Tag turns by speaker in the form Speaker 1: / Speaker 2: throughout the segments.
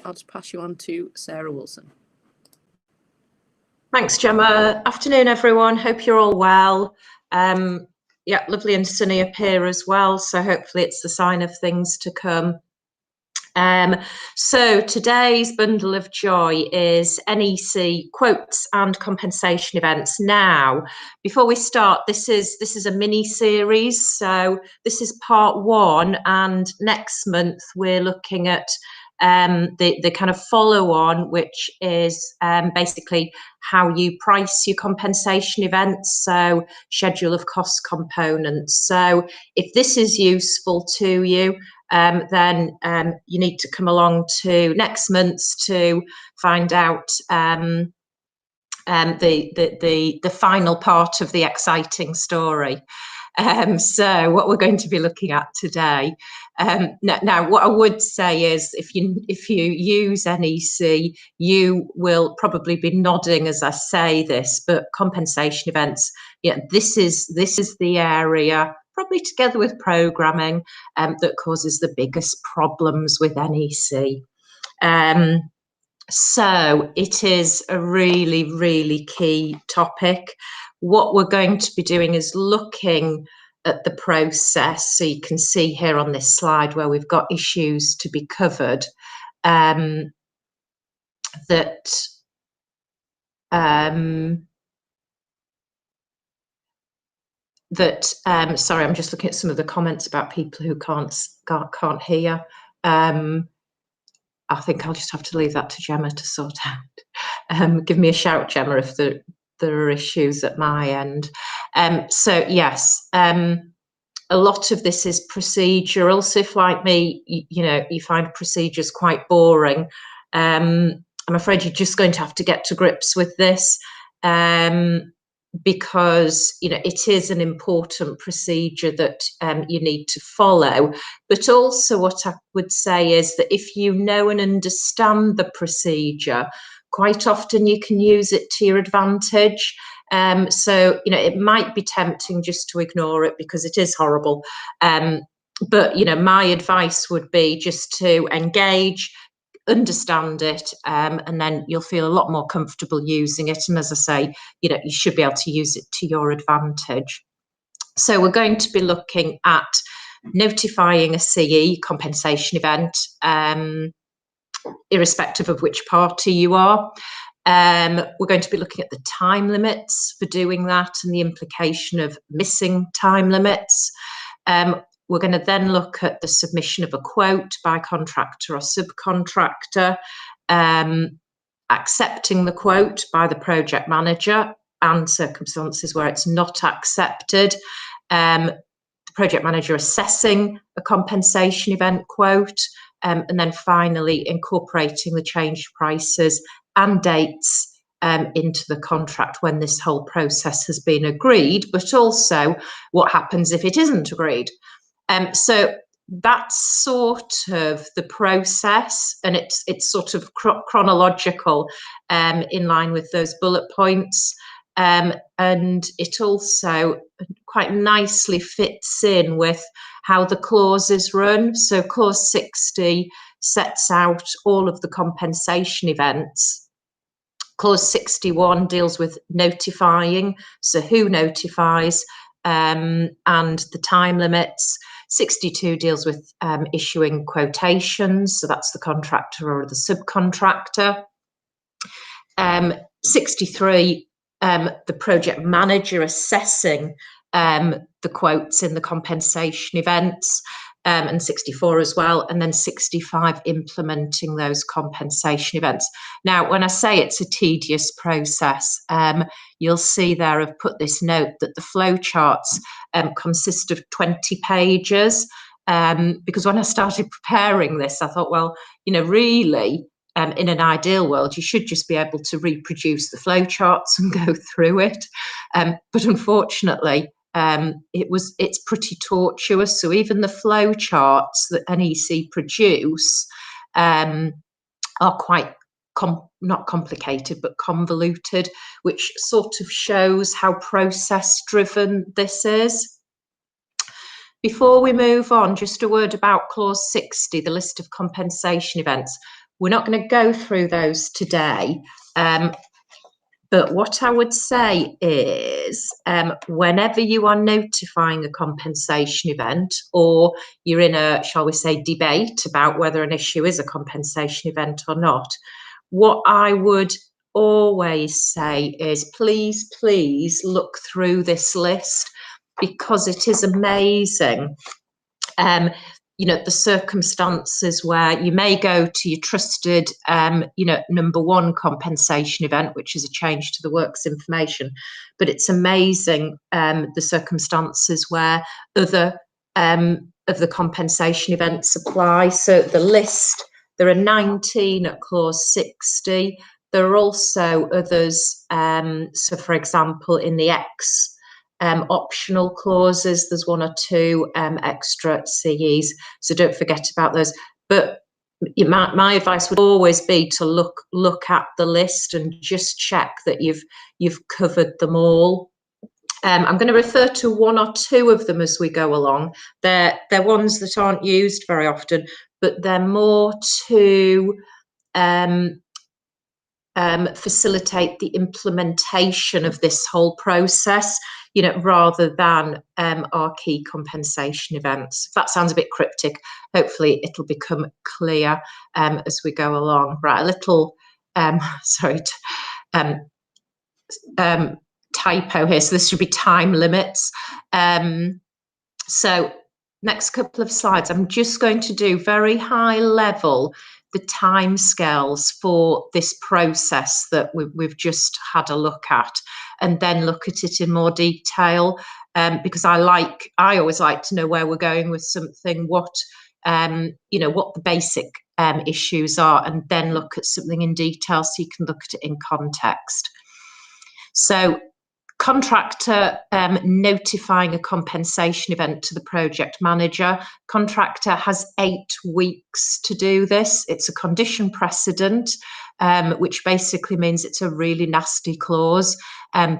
Speaker 1: I'll just pass you on to Sarah Wilson.
Speaker 2: Thanks, Gemma. Afternoon, everyone. Hope you're all well. Yeah, lovely and sunny up here as well. So hopefully it's the sign of things to come. So today's bundle of joy is NEC quotes and compensation events. Now, before we start, this is a mini series. So this is part one, and next month we're looking at the kind of follow on, which is basically how you price your compensation events, so schedule of cost components. So if this is useful to you, then you need to come along to next month's to find out the final part of the exciting story. So what we're going to be looking at today. Now, what I would say is, if you use NEC, you will probably be nodding as I say this. But compensation events, yeah, this is the area, probably together with programming, that causes the biggest problems with NEC. So it is a really, really key topic. What we're going to be doing is looking at the process. So you can see here on this slide where we've got issues to be covered, sorry, I'm just looking at some of the comments about people who can't hear. I think I'll just have to leave that to Gemma to sort out. Give me a shout, Gemma, if there are issues at my end. So yes, a lot of this is procedural. So if, like me, you find procedures quite boring, I'm afraid you're just going to have to get to grips with this. Because it is an important procedure that you need to follow. But also what I would say is that if you know and understand the procedure, quite often you can use it to your advantage. So it might be tempting just to ignore it because it is horrible. But my advice would be just to engage, understand it, and then you'll feel a lot more comfortable using it. And as I say, you should be able to use it to your advantage. So we're going to be looking at notifying a CE, compensation event, irrespective of which party you are. We're going to be looking at the time limits for doing that and the implication of missing time limits. We're going to then look at the submission of a quote by contractor or subcontractor, accepting the quote by the project manager and circumstances where it's not accepted, the project manager assessing a compensation event quote, and then finally incorporating the changed prices and dates into the contract when this whole process has been agreed, but also what happens if it isn't agreed. So that's sort of the process, and it's sort of chronological in line with those bullet points, and it also quite nicely fits in with how the clauses run. So clause 60 sets out all of the compensation events. Clause 61 deals with notifying, so who notifies, and the time limits. 62 deals with issuing quotations, so that's the contractor or the subcontractor. 63, the project manager assessing the quotes in the compensation events, and 64 as well, and then 65 implementing those compensation events. Now, when I say it's a tedious process, you'll see there I've put this note that the flowcharts consist of 20 pages, because when I started preparing this, I thought, well, really, in an ideal world, you should just be able to reproduce the flowcharts and go through it. But unfortunately, it's pretty tortuous. So even the flowcharts that NEC produce are quite not complicated, but convoluted, which sort of shows how process driven this is. Before we move on, just a word about clause 60, the list of compensation events. we're not going to go through those today. But what I would say is whenever you are notifying a compensation event, or you're in a, shall we say, debate about whether an issue is a compensation event or not, what I would always say is please, please look through this list, because it is amazing. You know, the circumstances where you may go to your trusted, you know, number one compensation event, which is a change to the works information, but it's amazing the circumstances where other of the compensation events apply. So the list, there are 19 at clause 60. There are also others. So for example, in the X optional clauses, there's 1 or 2 extra CEs, so don't forget about those. But my advice would always be to look at the list and just check that you've covered them all. I'm going to refer to 1 or 2 of them as we go along. They're ones that aren't used very often, but they're more to facilitate the implementation of this whole process, you know, rather than our key compensation events. If that sounds a bit cryptic, hopefully it'll become clear as we go along. Right, a little typo here, so this should be time limits. So next couple of slides, I'm just going to do very high level the timescales for this process that we've just had a look at, and then look at it in more detail, because I always like to know where we're going with something, what you know, what the basic issues are, and then look at something in detail so you can look at it in context. So contractor notifying a compensation event to the project manager. Contractor has 8 weeks to do this. It's a condition precedent, which basically means it's a really nasty clause,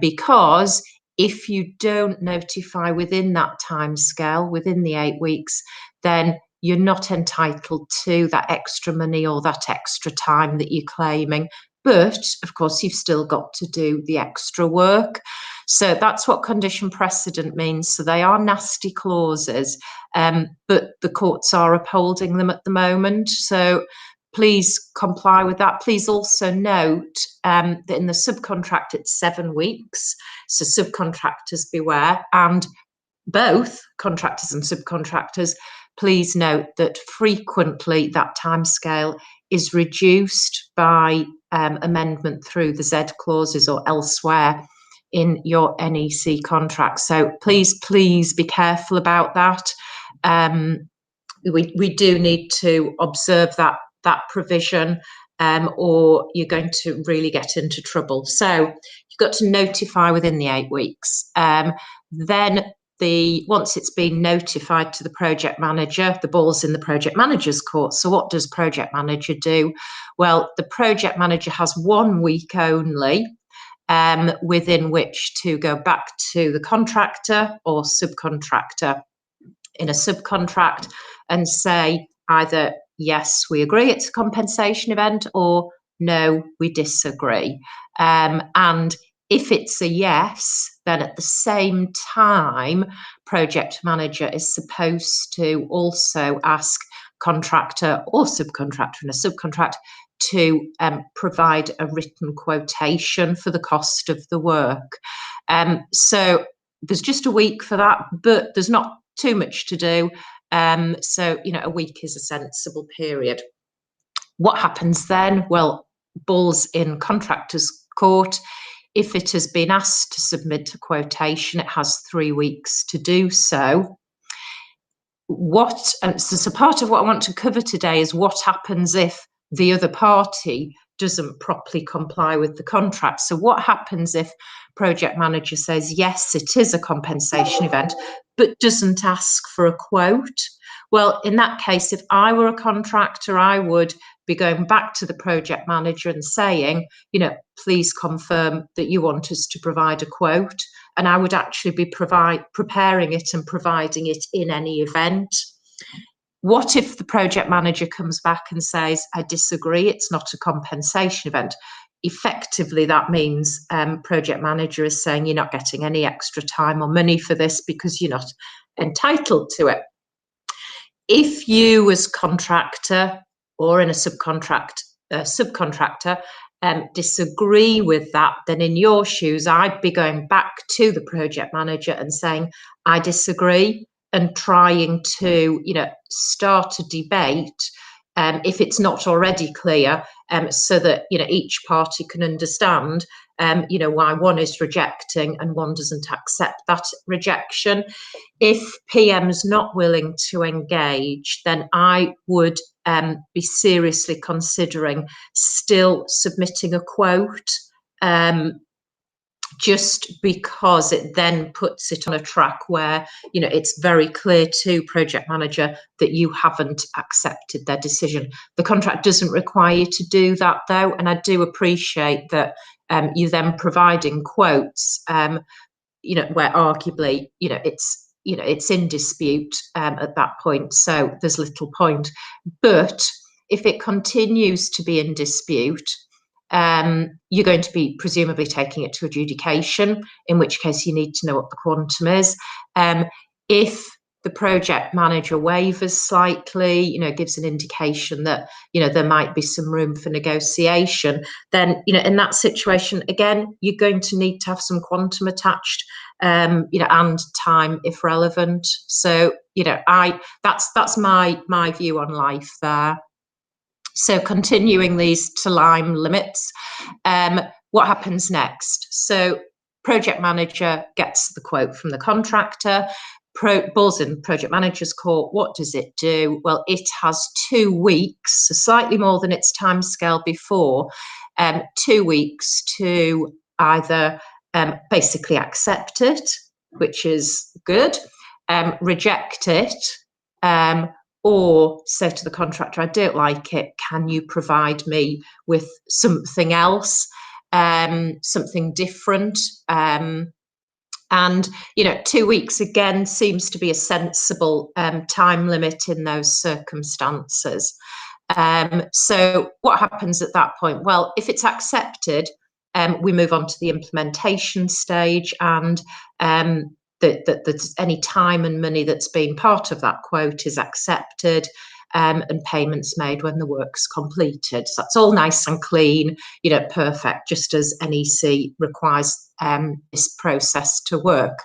Speaker 2: because if you don't notify within that time scale, within the 8 weeks, then you're not entitled to that extra money or that extra time that you're claiming. But of course, you've still got to do the extra work. So that's what condition precedent means. So they are nasty clauses, but the courts are upholding them at the moment. So please comply with that. Please also note that in the subcontract, it's 7 weeks. So subcontractors beware, and both contractors and subcontractors, please note that frequently that timescale is reduced by amendment through the Z clauses or elsewhere in your NEC contract. So please, please be careful about that. We do need to observe that provision, or you're going to really get into trouble. So you've got to notify within the 8 weeks. Then once it's been notified to the project manager, the ball's in the project manager's court. So what does project manager do? Well, the project manager has 1 week only within which to go back to the contractor or subcontractor in a subcontract and say either, yes, we agree it's a compensation event, or no, we disagree. And if it's a yes, then at the same time, project manager is supposed to also ask contractor or subcontractor in a subcontract to provide a written quotation for the cost of the work. So there's just a week for that, but there's not too much to do. So, you know, a week is a sensible period. What happens then? Well, ball's in contractor's court. If it has been asked to submit a quotation, it has 3 weeks to do so. So part of what I want to cover today is what happens if the other party doesn't properly comply with the contract. So what happens if project manager says, yes, it is a compensation event, but doesn't ask for a quote? Well, in that case, if I were a contractor, I would be going back to the project manager and saying, you know, please confirm that you want us to provide a quote. And I would actually be preparing it and providing it in any event. What if the project manager comes back and says, I disagree, it's not a compensation event? Effectively, that means project manager is saying you're not getting any extra time or money for this because you're not entitled to it. If you as contractor or in a subcontractor disagree with that, then in your shoes, I'd be going back to the project manager and saying, I disagree, and trying to, start a debate if it's not already clear, so that, each party can understand, why one is rejecting and one doesn't accept that rejection. If PM's not willing to engage, then I would be seriously considering still submitting a quote, just because it then puts it on a track where, it's very clear to project manager that you haven't accepted their decision. The contract doesn't require you to do that, though, and I do appreciate that you then providing quotes, where arguably, it's in dispute at that point, so there's little point. But if it continues to be in dispute, you're going to be presumably taking it to adjudication, in which case you need to know what the quantum is. If the project manager wavers slightly, gives an indication that, there might be some room for negotiation, then, in that situation, again, you're going to need to have some quantum attached, and time if relevant. So, that's my view on life there. So continuing these time limits, what happens next? So project manager gets the quote from the contractor, ball's in project manager's court. What does it do? Well, it has 2 weeks, so slightly more than its timescale before, 2 weeks to either basically accept it, which is good, reject it, or say to the contractor, I don't like it, can you provide me with something else, something different? And, 2 weeks again seems to be a sensible time limit in those circumstances. So what happens at that point? Well, if it's accepted, we move on to the implementation stage, and that any time and money that's been part of that quote is accepted, and payments made when the work's completed. So that's all nice and clean, perfect, just as NEC requires this process to work.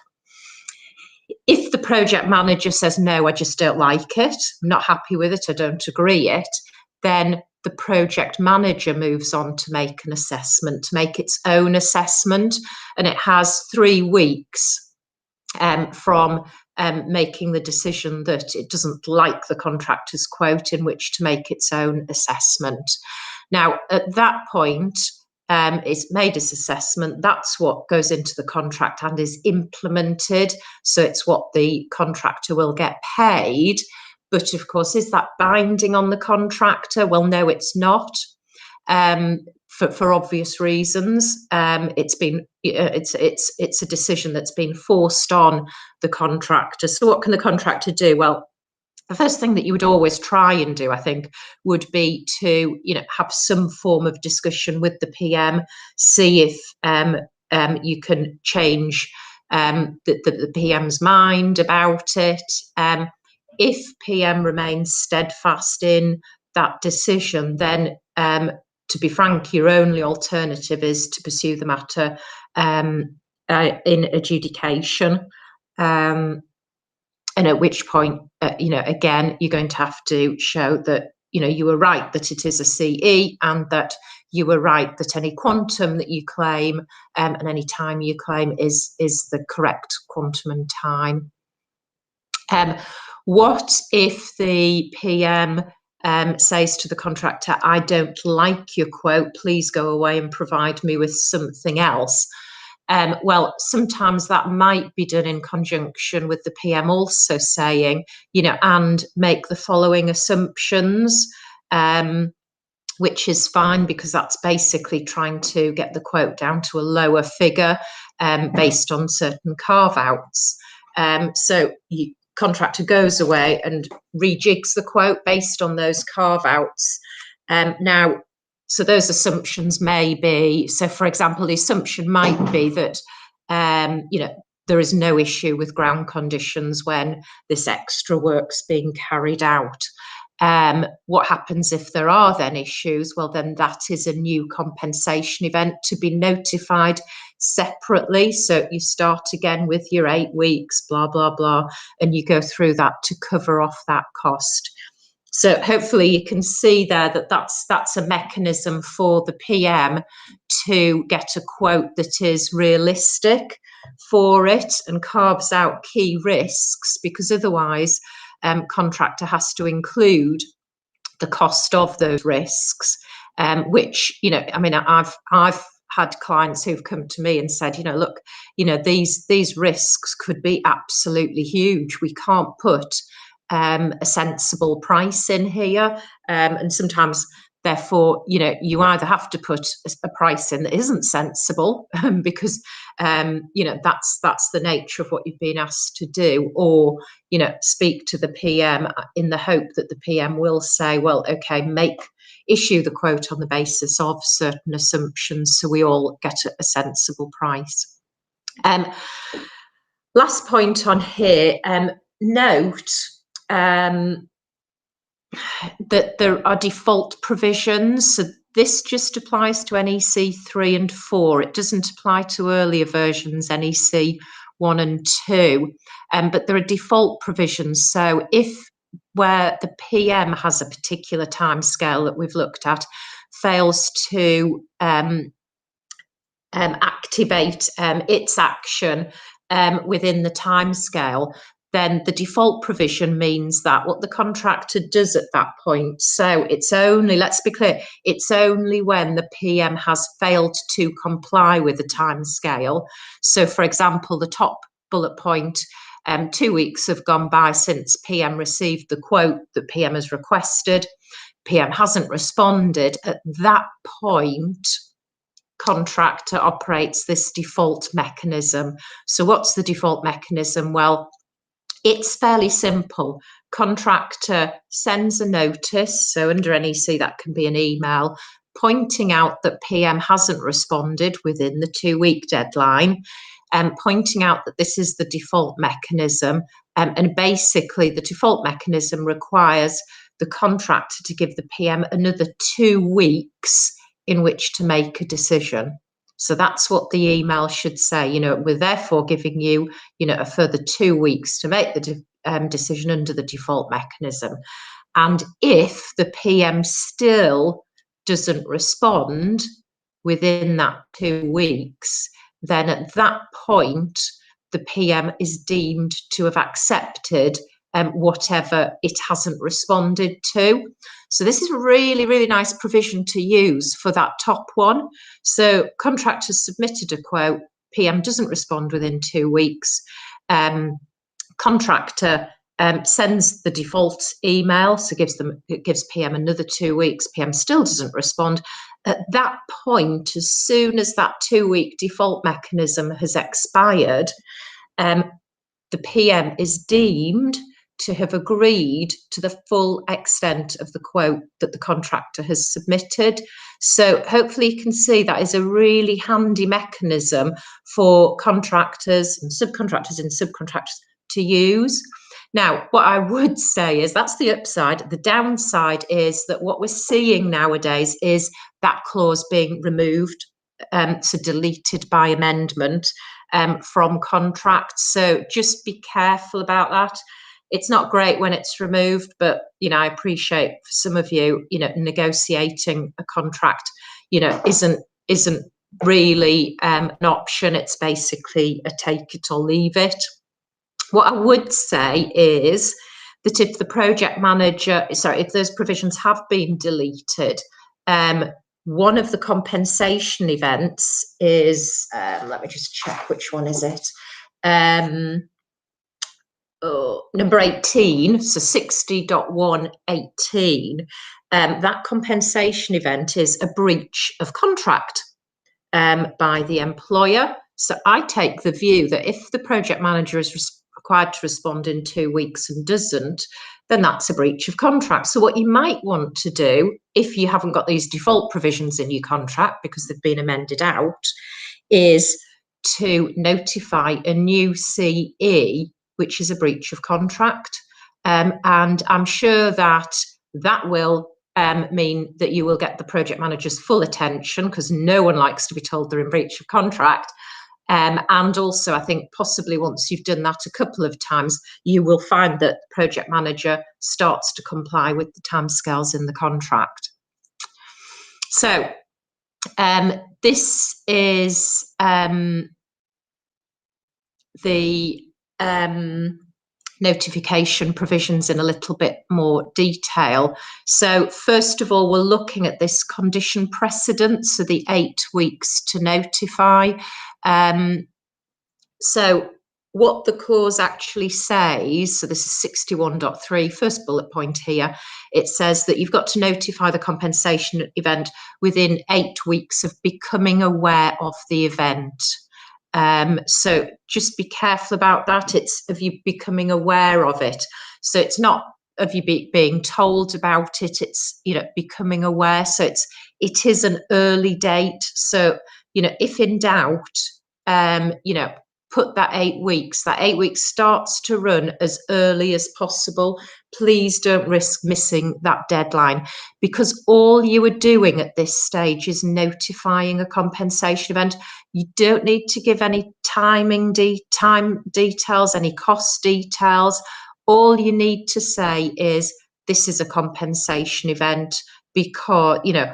Speaker 2: If the project manager says, no, I just don't like it, I'm not happy with it, I don't agree it, then the project manager moves on to make an assessment, to make its own assessment, and it has 3 weeks from making the decision that it doesn't like the contractor's quote in which to make its own assessment. Now, at that point, it's made its assessment. That's what goes into the contract and is implemented. So it's what the contractor will get paid. But of course, is that binding on the contractor? Well, no, it's not. For obvious reasons, it's a decision that's been forced on the contractor. So what can the contractor do? Well, the first thing that you would always try and do, I think, would be to have some form of discussion with the PM, see if you can change the PM's mind about it. If PM remains steadfast in that decision, then to be frank, your only alternative is to pursue the matter in adjudication, and at which point, again, you're going to have to show that you were right that it is a CE, and that you were right that any quantum that you claim and any time you claim is the correct quantum and time. What if the PM says to the contractor, I don't like your quote, please go away and provide me with something else? Well, sometimes that might be done in conjunction with the PM also saying, and make the following assumptions, which is fine, because that's basically trying to get the quote down to a lower figure based on certain carve-outs. So you contractor goes away and rejigs the quote based on those carve-outs. Now, so those assumptions may be, so for example, the assumption might be that, you know, there is no issue with ground conditions when this extra work's being carried out. What happens if there are then issues? Well, then that is a new compensation event to be notified separately. So you start again with your 8 weeks, blah, blah, blah, and you go through that to cover off that cost. So hopefully you can see there that that's a mechanism for the PM to get a quote that is realistic for it and carves out key risks, because otherwise contractor has to include the cost of those risks, which, you know, I mean, I've had clients who've come to me and said, you know, look, you know, these risks could be absolutely huge. We can't put a sensible price in here, and sometimes therefore, you know, you either have to put a price in that isn't sensible because, you know, that's the nature of what you've been asked to do, or, you know, speak to the PM in the hope that the PM will say, well, okay, issue the quote on the basis of certain assumptions so we all get a sensible price. Last point on here, note that there are default provisions. So this just applies to NEC 3 and 4. It doesn't apply to earlier versions, NEC 1 and 2. But there are default provisions. So if where the PM has a particular timescale that we've looked at, fails to activate its action within the timescale, then the default provision means that what the contractor does at that point, so it's only, let's be clear, it's only when the PM has failed to comply with the timescale. So for example, the top bullet point, 2 weeks have gone by since PM received the quote that PM has requested, PM hasn't responded. At that point, contractor operates this default mechanism. So what's the default mechanism? Well, it's fairly simple. Contractor sends a notice, so under NEC that can be an email, pointing out that PM hasn't responded within the 2-week deadline, and pointing out that this is the default mechanism. And basically the default mechanism requires the contractor to give the PM another 2 weeks in which to make a decision. So that's what the email should say. You know, we're therefore giving you, you know, a further 2 weeks to make the decision under the default mechanism. And if the PM still doesn't respond within that 2 weeks, then at that point, the PM is deemed to have accepted whatever it hasn't responded to. So this is a really, really nice provision to use for that top one. So contractor submitted a quote, PM doesn't respond within 2 weeks. Contractor sends the default email, so it gives PM another 2 weeks. PM still doesn't respond. At that point, as soon as that 2-week default mechanism has expired, the PM is deemed to have agreed to the full extent of the quote that the contractor has submitted. So hopefully you can see that is a really handy mechanism for contractors and subcontractors to use. Now, what I would say is that's the upside. The downside is that what we're seeing nowadays is that clause being removed, so deleted by amendment from contracts. So just be careful about that. It's not great when it's removed, but, you know, I appreciate for some of you, you know, negotiating a contract, you know, isn't really an option. It's basically a take it or leave it. What I would say is that if the project manager, if those provisions have been deleted, one of the compensation events is, let me just check which one is it. Number 18, so 60.118, that compensation event is a breach of contract by the employer. So I take the view that if the project manager is required to respond in 2 weeks and doesn't, then that's a breach of contract. So what you might want to do, if you haven't got these default provisions in your contract because they've been amended out, is to notify a new CE, which is a breach of contract. And I'm sure that will mean that you will get the project manager's full attention, because no one likes to be told they're in breach of contract. And also, I think possibly once you've done that a couple of times, you will find that the project manager starts to comply with the timescales in the contract. So this is the notification provisions in a little bit more detail. So first of all, we're looking at this condition precedent, so the 8 weeks to notify. So what the clause actually says, so this is 61.3, first bullet point here, it says that you've got to notify the compensation event within 8 weeks of becoming aware of the event. So just be careful about that. It's of you becoming aware of it. So it's not of you being told about it. It's, you know, becoming aware. So it is an early date. So, you know, if in doubt, you know, put that 8 weeks. That 8 weeks starts to run as early as possible. Please don't risk missing that deadline, because all you are doing at this stage is notifying a compensation event. You don't need to give any time details, any cost details. All you need to say is this is a compensation event because, you know,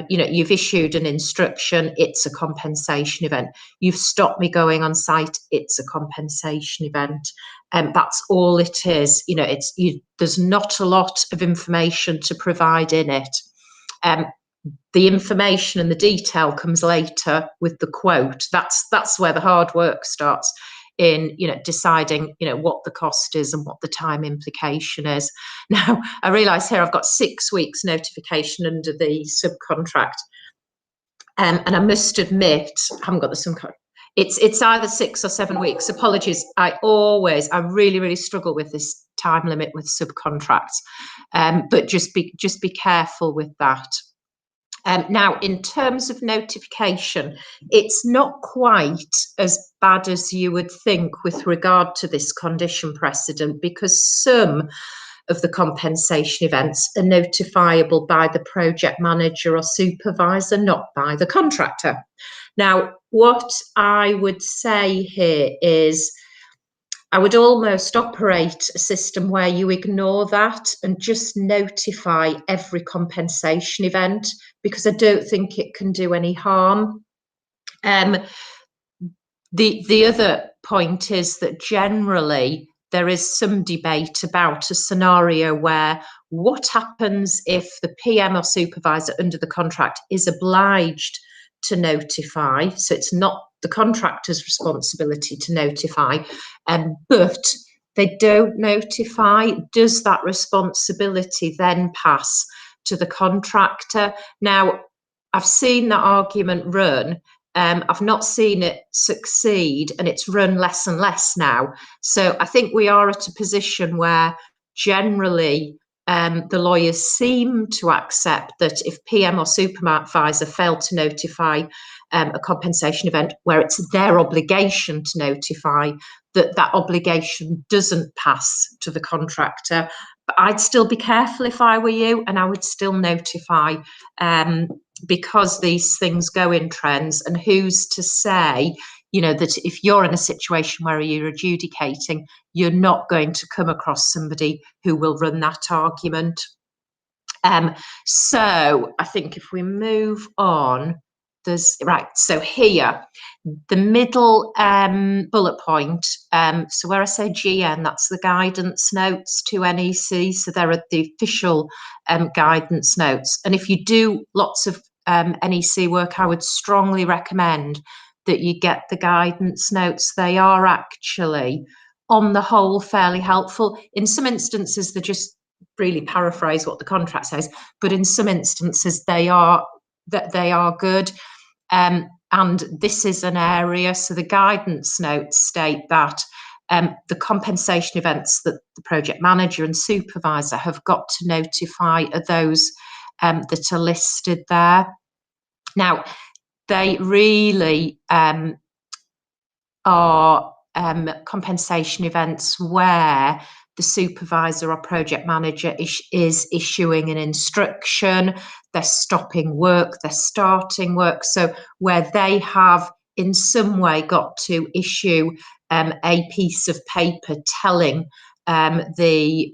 Speaker 2: you've issued an instruction, it's a compensation event. You've stopped me going on site, it's a compensation event. And that's all it is. You know, there's not a lot of information to provide in it. The information and the detail comes later with the quote. That's where the hard work starts, in, you know, deciding, you know, what the cost is and what the time implication is. Now, I realise here I've got 6 weeks notification under the subcontract, and I must admit I haven't got the subcontract. It's either 6 or 7 weeks. Apologies. I really struggle with this time limit with subcontracts, but just be careful with that. Now, in terms of notification, it's not quite as bad as you would think with regard to this condition precedent, because some of the compensation events are notifiable by the project manager or supervisor, not by the contractor. Now, what I would say here is I would almost operate a system where you ignore that and just notify every compensation event, because I don't think it can do any harm. The other point is that generally there is some debate about a scenario where what happens if the PM or supervisor under the contract is obliged to notify. So it's not the contractor's responsibility to notify, but they don't notify. Does that responsibility then pass to the contractor? Now, I've seen that argument run. I've not seen it succeed, and it's run less and less now. So I think we are at a position where generally the lawyers seem to accept that if PM or supervisor fail to notify a compensation event where it's their obligation to notify, that obligation doesn't pass to the contractor. But I'd still be careful if I were you, and I would still notify, because these things go in trends, and who's to say, you know, that if you're in a situation where you're adjudicating, you're not going to come across somebody who will run that argument. So I think if we move on, so here, the middle bullet point, so where I say GN, that's the guidance notes to NEC, so they're at the official guidance notes. And if you do lots of NEC work, I would strongly recommend that you get the guidance notes. They are actually, on the whole, fairly helpful. In some instances, they just really paraphrase what the contract says, but in some instances, they are good. And this is an area, so the guidance notes state that the compensation events that the project manager and supervisor have got to notify are those that are listed there. Now, they really are compensation events where the supervisor or project manager is issuing an instruction, they're stopping work, they're starting work. So where they have in some way got to issue a piece of paper telling the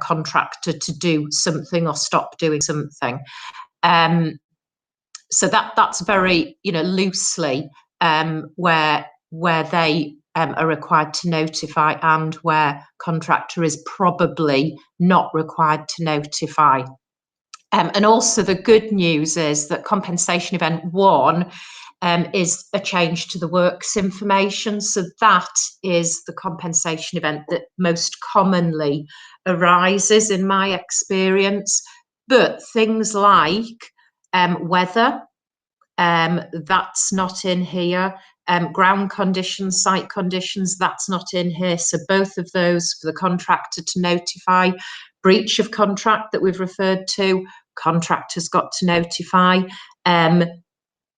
Speaker 2: contractor to do something or stop doing something. So that's very, loosely where they are required to notify and where contractor is probably not required to notify. And also the good news is that compensation event 1 is a change to the works information. So that is the compensation event that most commonly arises in my experience. But things like weather, that's not in here. Ground conditions, site conditions, that's not in here. So both of those for the contractor to notify. Breach of contract that we've referred to, contractor's got to notify.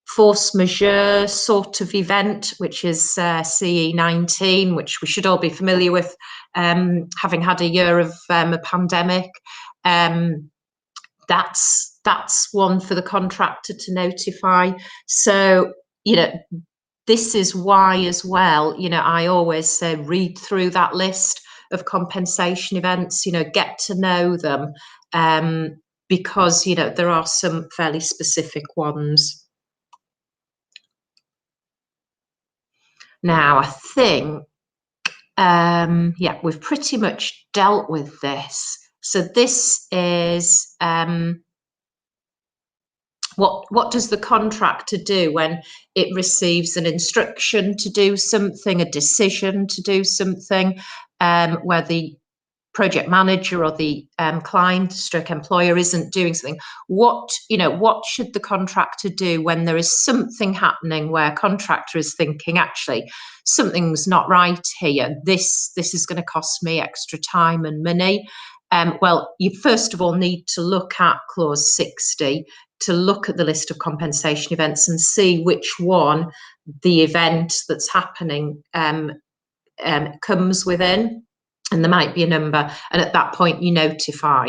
Speaker 2: Force majeure sort of event, which is CE 19, which we should all be familiar with, having had a year of a pandemic. That's one for the contractor to notify. So, this is why as well, I always say read through that list of compensation events, get to know them, because, there are some fairly specific ones. Now, I think, we've pretty much dealt with this. So this is what does the contractor do when it receives an instruction to do something, a decision to do something, where the project manager or the client stroke employer isn't doing something? What should the contractor do when there is something happening where contractor is thinking, actually, something's not right here, this is going to cost me extra time and money? Well, you first of all need to look at clause 60 to look at the list of compensation events and see which one the event that's happening comes within. And there might be a number, and at that point you notify.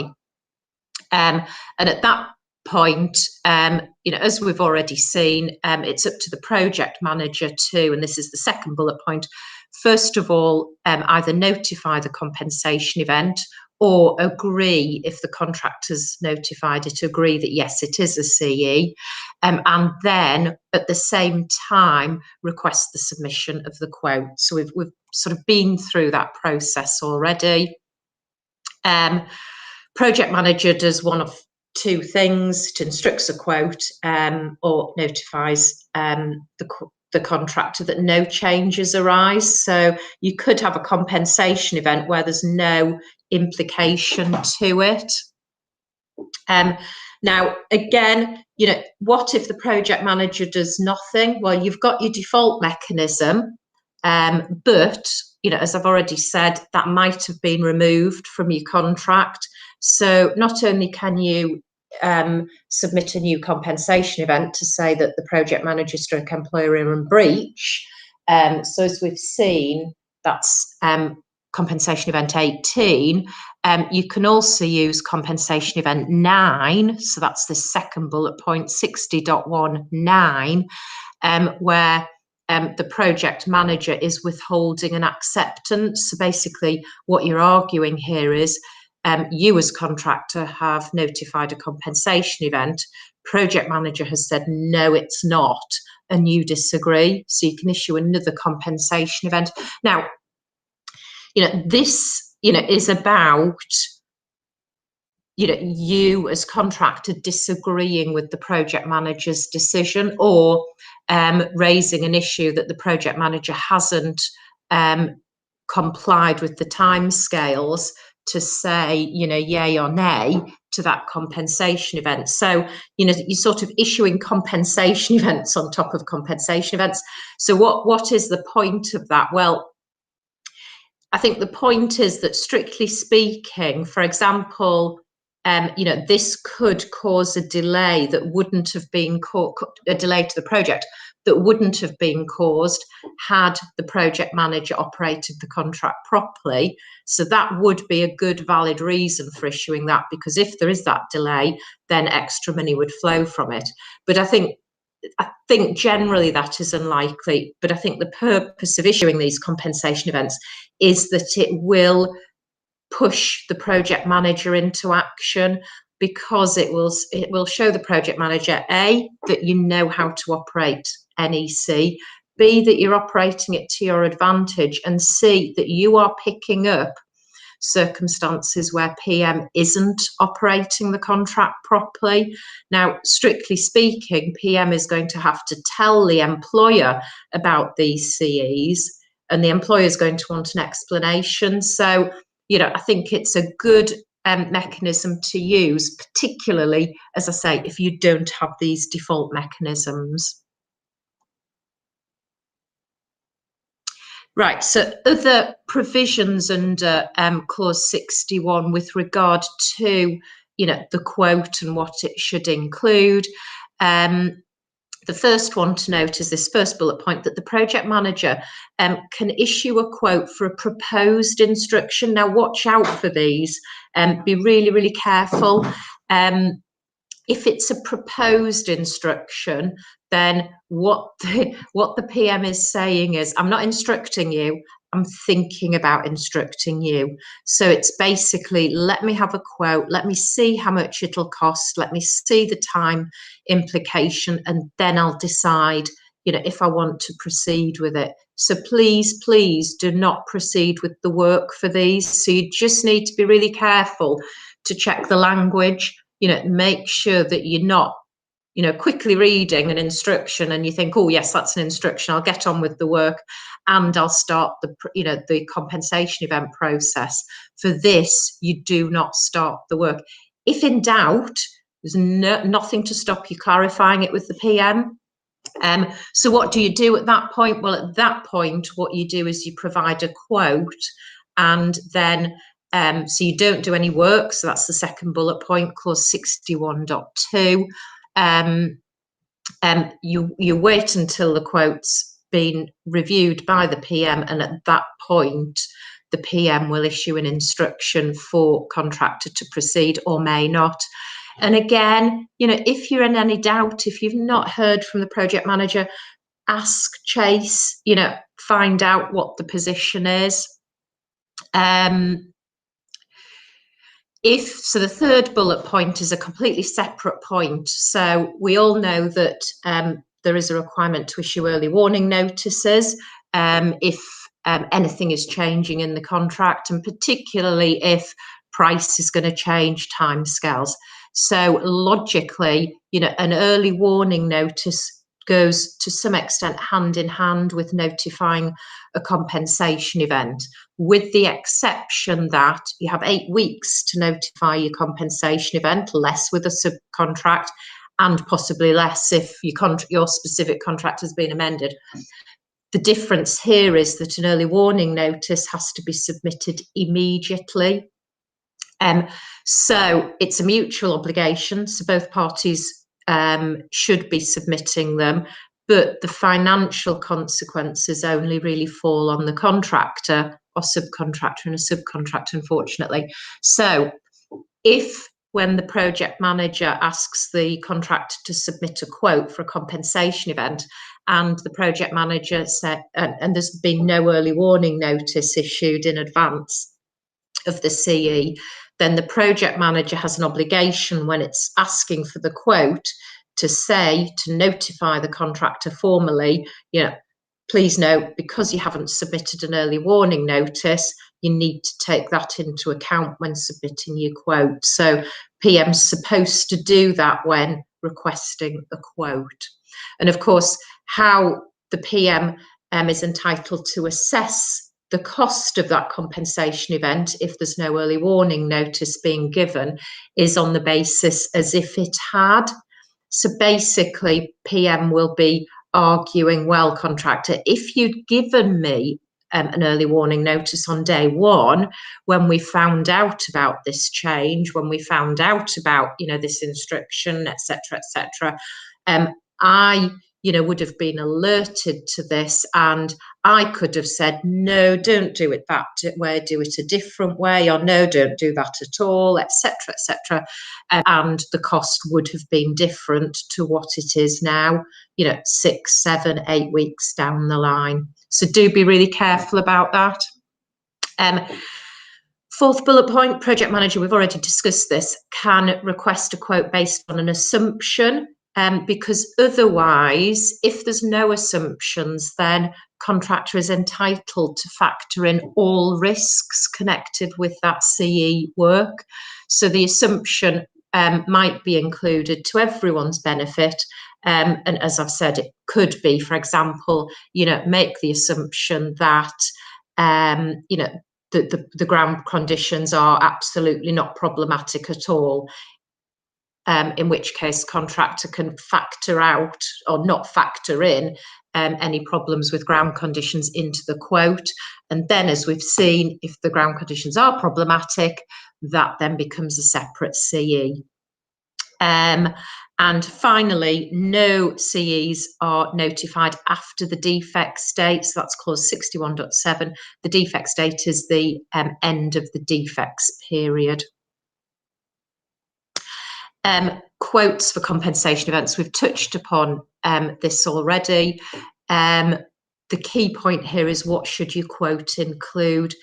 Speaker 2: And at that point, as we've already seen, it's up to the project manager to, and this is the second bullet point, first of all, either notify the compensation event or agree, if the contractor's notified it, agree that yes, it is a CE, and then at the same time request the submission of the quote. So we've sort of been through that process already. Project manager does one of two things: it instructs a quote or notifies the contractor that no changes arise. So you could have a compensation event where there's no implication to it. Now, again, what if the project manager does nothing? Well, you've got your default mechanism, but, as I've already said, that might have been removed from your contract. So not only can you submit a new compensation event to say that the project manager stroke employer are in breach. So as we've seen, that's compensation event 18. You can also use compensation event 9. So that's the second bullet point, 60.19, where the project manager is withholding an acceptance. So basically what you're arguing here is you as contractor have notified a compensation event. Project manager has said, no, it's not, and you disagree. So you can issue another compensation event. Now, this, is about, you as contractor disagreeing with the project manager's decision, or raising an issue that the project manager hasn't complied with the timescales to say, yay or nay to that compensation event. So, you're sort of issuing compensation events on top of compensation events. So what is the point of that? Well, I think the point is that, strictly speaking, for example, this could cause a delay that wouldn't have been a delay to the project that wouldn't have been caused had the project manager operated the contract properly. So that would be a good, valid reason for issuing that, because if there is that delay, then extra money would flow from it. But I think generally that is unlikely. But I think the purpose of issuing these compensation events is that it will push the project manager into action, because it will show the project manager, A, that you know how to operate NEC, B, that you're operating it to your advantage, and C, that you are picking up circumstances where PM isn't operating the contract properly. Now, strictly speaking, PM is going to have to tell the employer about these CEs, and the employer is going to want an explanation. So, I think it's a good mechanism to use, particularly, as I say, if you don't have these default mechanisms. Right, so other provisions under clause 61 with regard to, the quote and what it should include. The first one to note is this first bullet point, that the project manager can issue a quote for a proposed instruction. Now, watch out for these, be really, really careful. If it's a proposed instruction, then what the PM is saying is, I'm not instructing you, I'm thinking about instructing you. So it's basically, let me have a quote, let me see how much it'll cost, let me see the time implication, and then I'll decide, if I want to proceed with it. So please do not proceed with the work for these. So you just need to be really careful to check the language, make sure that you're not, quickly reading an instruction and you think, oh yes, that's an instruction, I'll get on with the work and I'll start the compensation event process. For this, you do not start the work. If in doubt, there's nothing to stop you clarifying it with the PM. So what do you do at that point? Well, at that point, what you do is you provide a quote, and then so you don't do any work. So that's the second bullet point, clause 61.2. You wait until the quote's been reviewed by the PM, and at that point, the PM will issue an instruction for contractor to proceed, or may not. And again, if you're in any doubt, if you've not heard from the project manager, ask, chase, find out what the position is. So the third bullet point is a completely separate point. So we all know that there is a requirement to issue early warning notices if anything is changing in the contract, and particularly if price is going to change, timescales. So logically, an early warning notice goes to some extent hand in hand with notifying a compensation event, with the exception that you have 8 weeks to notify your compensation event, less with a subcontract, and possibly less if your specific contract has been amended. The difference here is that an early warning notice has to be submitted immediately. So it's a mutual obligation, so both parties should be submitting them, but the financial consequences only really fall on the contractor or subcontractor, and a subcontractor, unfortunately. So if, when the project manager asks the contractor to submit a quote for a compensation event, and the project manager said, and there's been no early warning notice issued in advance of the CE, then the project manager has an obligation, when it's asking for the quote, to notify the contractor formally, please note, because you haven't submitted an early warning notice, you need to take that into account when submitting your quote. So PM's supposed to do that when requesting a quote. And of course, how the PM is entitled to assess the cost of that compensation event, if there's no early warning notice being given, is on the basis as if it had. So basically, PM will be arguing, well, contractor, if you'd given me an early warning notice on day one. When we found out about this change, when we found out about, this instruction, etc., etc., I, would have been alerted to this, and I could have said, no, don't do it that way, do it a different way, or no, don't do that at all, etc., etc. And the cost would have been different to what it is now, 6, 7, 8 weeks down the line. So do be really careful about that. Fourth bullet point, project manager, we've already discussed this, can request a quote based on an assumption, because otherwise, if there's no assumptions, then contractor is entitled to factor in all risks connected with that CE work. So the assumption might be included to everyone's benefit. And as I've said, it could be, for example, make the assumption that, the ground conditions are absolutely not problematic at all, in which case contractor can factor out or not factor in any problems with ground conditions into the quote. And then, as we've seen, if the ground conditions are problematic, that then becomes a separate CE. And finally, no CEs are notified after the defects date. So that's clause 61.7. The defects date is the end of the defects period. Quotes for compensation events. We've touched upon this already. The key point here is, what should your quote include?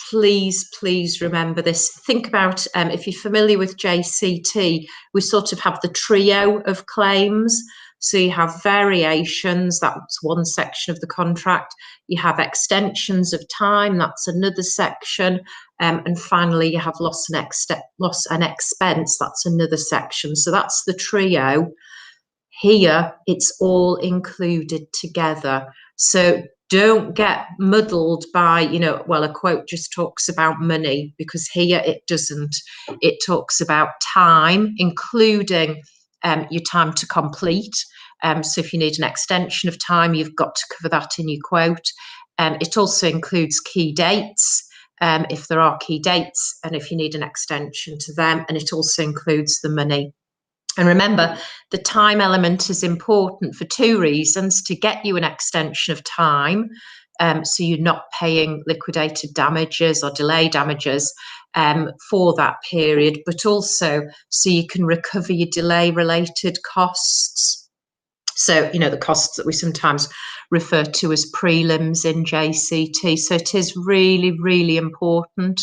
Speaker 2: Please remember this. Think about, if you're familiar with JCT, we sort of have the trio of claims. So you have variations, that's one section of the contract. You have extensions of time, that's another section. And finally, you have loss and expense, that's another section. So that's the trio. Here, it's all included together. So don't get muddled by, well, a quote just talks about money, because here it doesn't. It talks about time, including your time to complete. So if you need an extension of time, you've got to cover that in your quote. It also includes key dates, if there are key dates, and if you need an extension to them, and it also includes the money. And remember, the time element is important for two reasons: to get you an extension of time, so you're not paying liquidated damages or delay damages for that period, but also so you can recover your delay-related costs. So, the costs that we sometimes refer to as prelims in JCT. So it is really, really important.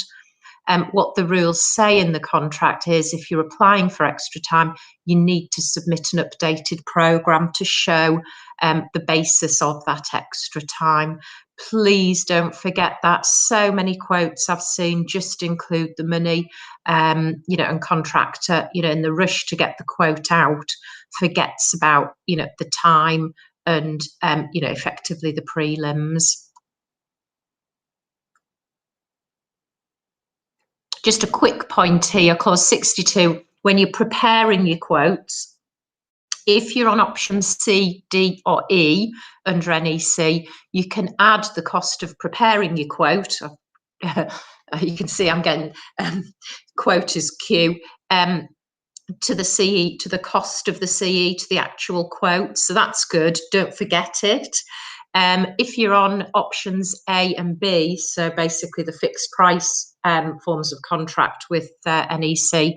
Speaker 2: What the rules say in the contract is, if you're applying for extra time, you need to submit an updated programme to show the basis of that extra time. Please don't forget that. So many quotes I've seen just include the money, and contractor, in the rush to get the quote out, forgets about, the time and, effectively the prelims. Just a quick point here, clause 62, when you're preparing your quotes, if you're on option C, D or E under NEC, you can add the cost of preparing your quote. You can see I'm getting quote as Q, to the CE, to the cost of the CE, to the actual quote. So that's good, don't forget it. If you're on options A and B, so basically the fixed price forms of contract with NEC,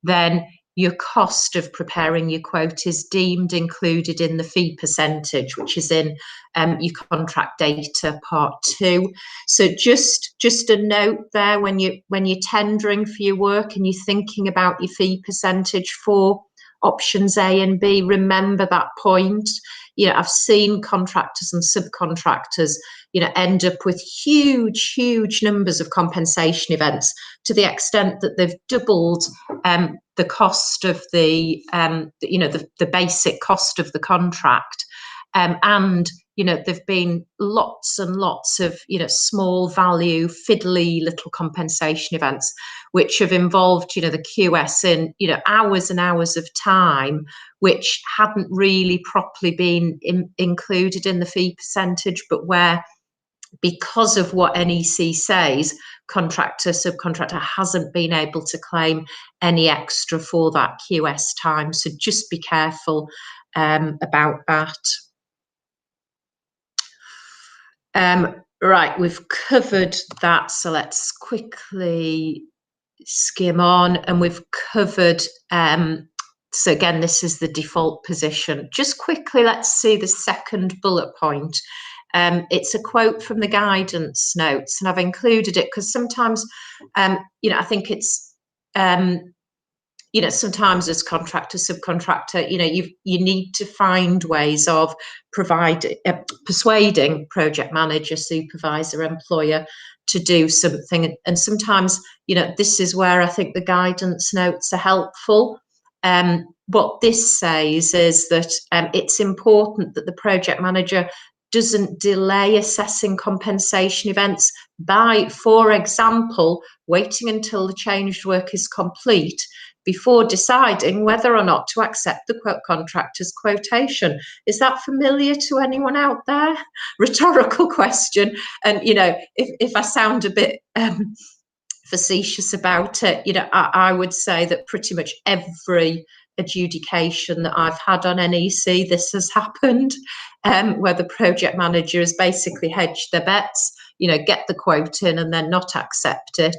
Speaker 2: then your cost of preparing your quote is deemed included in the fee percentage, which is in your contract data part 2. So just a note there, when you're tendering for your work and you're thinking about your fee percentage for options A and B, remember that point. I've seen contractors and subcontractors, end up with huge numbers of compensation events, to the extent that they've doubled the cost of the basic cost of the contract. And there've been lots and lots of small value fiddly little compensation events which have involved the QS in hours and hours of time, which hadn't really properly been included in the fee percentage, but where because of what NEC says, contractor, subcontractor hasn't been able to claim any extra for that QS time. So just be careful about that. Right, we've covered that. So let's quickly skim on, and we've covered, so again, this is the default position. Just quickly, let's see the second bullet point. It's a quote from the guidance notes, and I've included it because sometimes, you know, I think it's, you know, sometimes as contractor, subcontractor, you know, you need to find ways of persuading project manager, supervisor, employer to do something. And sometimes, you know, this is where I think the guidance notes are helpful. What this says is that it's important that the project manager doesn't delay assessing compensation events by, for example, waiting until the changed work is complete before deciding whether or not to accept the contractor's quotation. Is that familiar to anyone out there? Rhetorical question. And, you know, if I sound a bit facetious about it, you know, I would say that pretty much every adjudication that I've had on NEC, this has happened, where the project manager has basically hedged their bets, you know, get the quote in and then not accept it,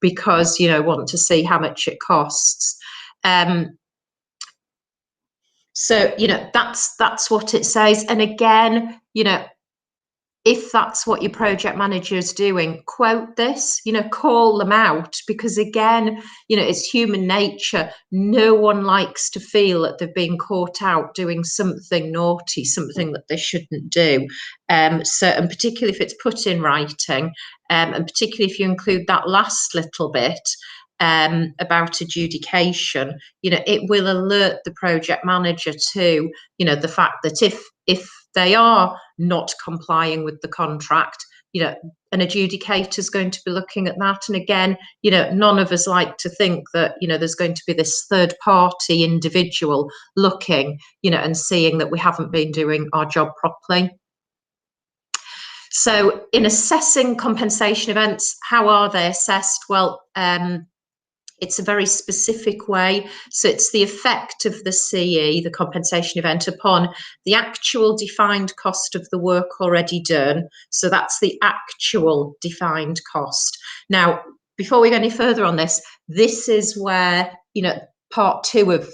Speaker 2: because, you know, want to see how much it costs. So, you know, that's what it says. And again, you know, if that's what your project manager is doing, quote this, you know, call them out, because again, you know, it's human nature. No one likes to feel that they've been caught out doing something naughty, something that they shouldn't do. So, and particularly if it's put in writing, and particularly if you include that last little bit about adjudication, you know, it will alert the project manager to, you know, the fact that if they are not complying with the contract, you know, an adjudicator is going to be looking at that. And again, you know, none of us like to think that, you know, there's going to be this third party individual looking, you know, and seeing that we haven't been doing our job properly. So in assessing compensation events, how are they assessed? Well, it's a very specific way. So it's the effect of the CE, the compensation event, upon the actual defined cost of the work already done. So that's the actual defined cost. Now, before we go any further on this, this is where, you know, part 2 of,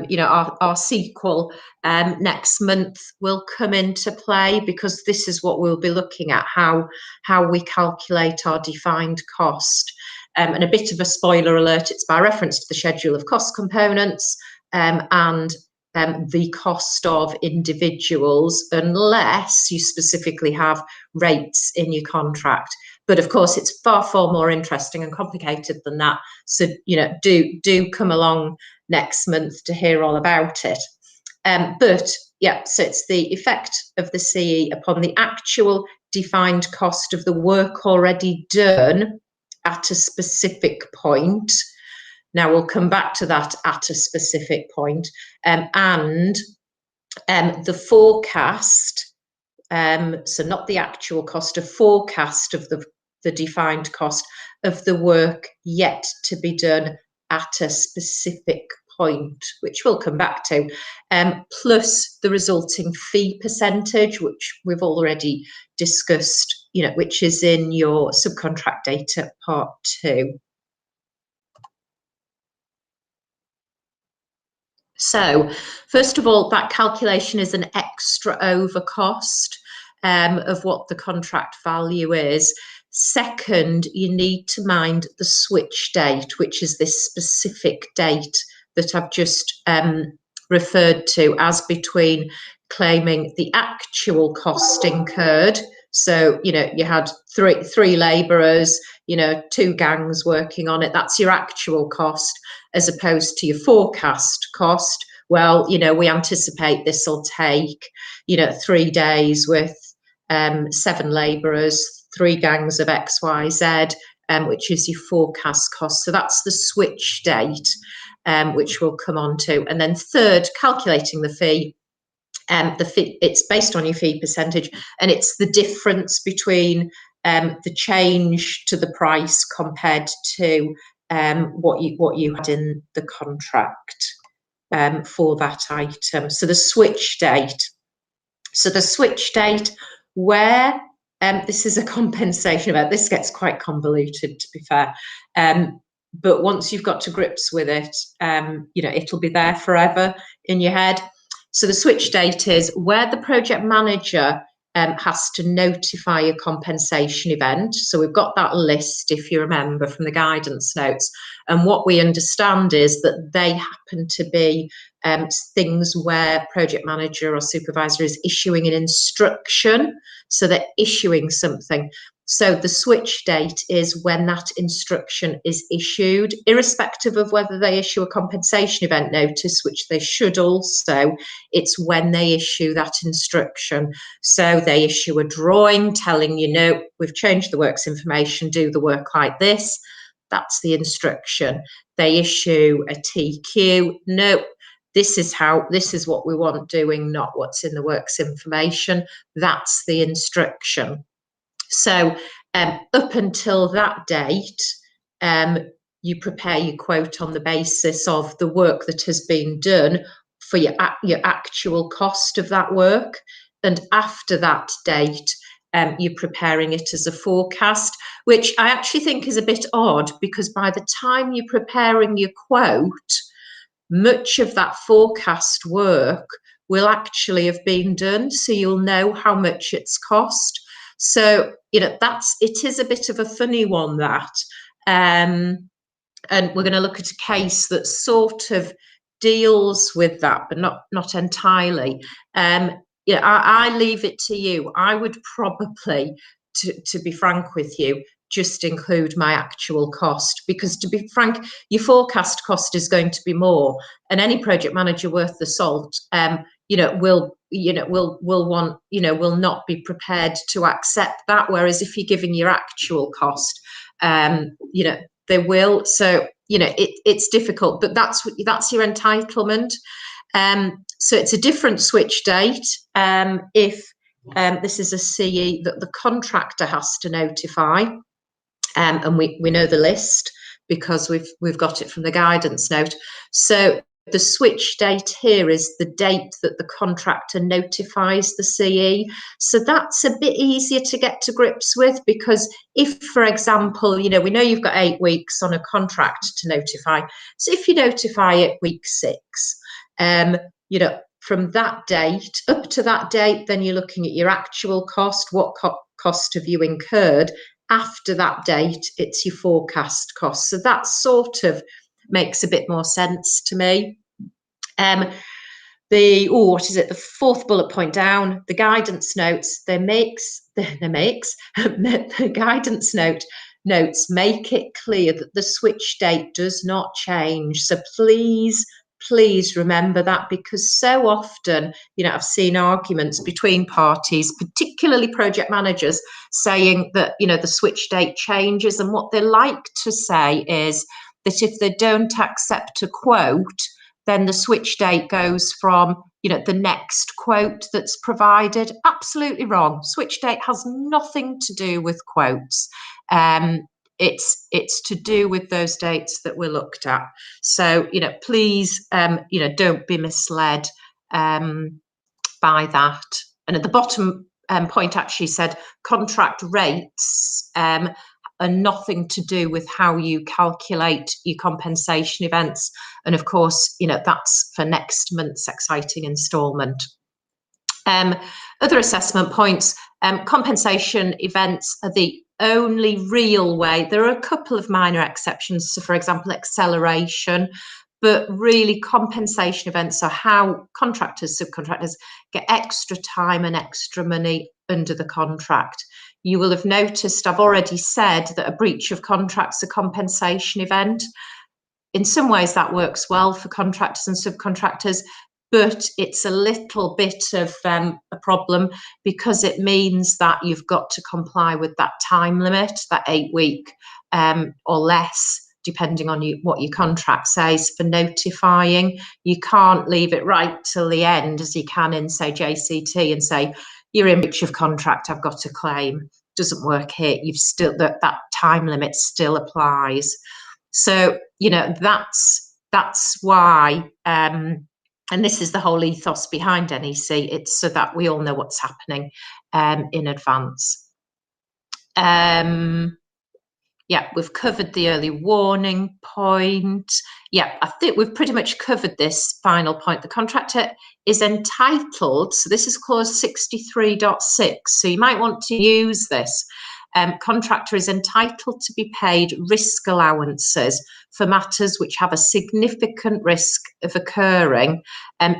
Speaker 2: you know, our sequel next month will come into play, because this is what we'll be looking at, how we calculate our defined cost. And a bit of a spoiler alert, it's by reference to the schedule of cost components and the cost of individuals, unless you specifically have rates in your contract. But of course, it's far more interesting and complicated than that. So, you know, do come along next month to hear all about it. But yeah, so it's the effect of the CE upon the actual defined cost of the work already done at a specific point. Now we'll come back to that at a specific point, and the forecast, so not the actual cost, a forecast of the defined cost of the work yet to be done at a specific point, which we'll come back to, plus the resulting fee percentage, which we've already discussed, you know, which is in your subcontract data part 2. So first of all, that calculation is an extra over cost of what the contract value is. Second, you need to mind the switch date, which is this specific date that I've just referred to as between claiming the actual cost incurred. So, you know, you had three labourers, you know, 2 gangs working on it. That's your actual cost, as opposed to your forecast cost. Well, you know, we anticipate this will take, you know, 3 days with 7 labourers, 3 gangs of X, Y, Z, which is your forecast cost. So that's the switch date, which we'll come on to. And then third, calculating the fee. The fee, it's based on your fee percentage, and it's the difference between the change to the price compared to what you had in the contract for that item. So the switch date. So the switch date, where this is a compensation event. This gets quite convoluted, to be fair. But once you've got to grips with it, it'll be there forever in your head. So the switch date is where the project manager has to notify a compensation event. So we've got that list, if you remember, from the guidance notes. And what we understand is that they happen to be things where project manager or supervisor is issuing an instruction. So they're issuing something. So the switch date is when that instruction is issued, irrespective of whether they issue a compensation event notice, which they should also. It's when they issue that instruction. So they issue a drawing telling you, no, we've changed the works information, do the work like this. That's the instruction. They issue a TQ, no, this is what we want doing, not what's in the works information. That's the instruction. So up until that date, you prepare your quote on the basis of the work that has been done for your actual cost of that work. And after that date, you're preparing it as a forecast, which I actually think is a bit odd, because by the time you're preparing your quote, much of that forecast work will actually have been done, so you'll know how much it's cost. So, it is a bit of a funny one, that. And we're going to look at a case that sort of deals with that, but not entirely. I leave it to you. I would probably, to be frank with you, just include my actual cost, because, to be frank, your forecast cost is going to be more, and any project manager worth the salt will not be prepared to accept that. Whereas if you're giving your actual cost, they will. So it's difficult, but that's your entitlement. So it's a different switch date if this is a CE that the contractor has to notify. And we know the list because we've got it from the guidance note. So the switch date here is the date that the contractor notifies the CE. So that's a bit easier to get to grips with, because if, for example, we know you've got 8 weeks on a contract to notify. So if you notify it week 6, from that date up to that date, then you're looking at your actual cost. What cost have you incurred? After that date, it's your forecast cost. So that sort of makes a bit more sense to me. The fourth bullet point down, the guidance notes, the guidance notes make it clear that the switch date does not change. So please remember that, because so often, I've seen arguments between parties, particularly project managers, saying that, the switch date changes. And what they like to say is that if they don't accept a quote, then the switch date goes from, the next quote that's provided. Absolutely wrong. Switch date has nothing to do with quotes. It's to do with those dates that were looked at. So, please, don't be misled by that. And at the bottom point actually said contract rates are nothing to do with how you calculate your compensation events. And of course, that's for next month's exciting instalment. Other assessment points, compensation events are the only real way. There are a couple of minor exceptions, so for example, acceleration, but really compensation events are how contractors, subcontractors get extra time and extra money under the contract. You will have noticed I've already said that a breach of contract's a compensation event. In some ways that works well for contractors and subcontractors, but it's a little bit of a problem, because it means that you've got to comply with that time limit, that 8 week or less depending on what your contract says for notifying. You can't leave it right till the end, as you can in, say, JCT, and say, you're in breach of contract, I've got a claim. Doesn't work here. You've still, that time limit still applies. So, you know, that's why, and this is the whole ethos behind NEC. It's so that we all know what's happening in advance. Yeah, we've covered the early warning point. Yeah, I think we've pretty much covered this final point. The contractor is entitled, so this is clause 63.6, so you might want to use this. Contractor is entitled to be paid risk allowances for matters which have a significant risk of occurring,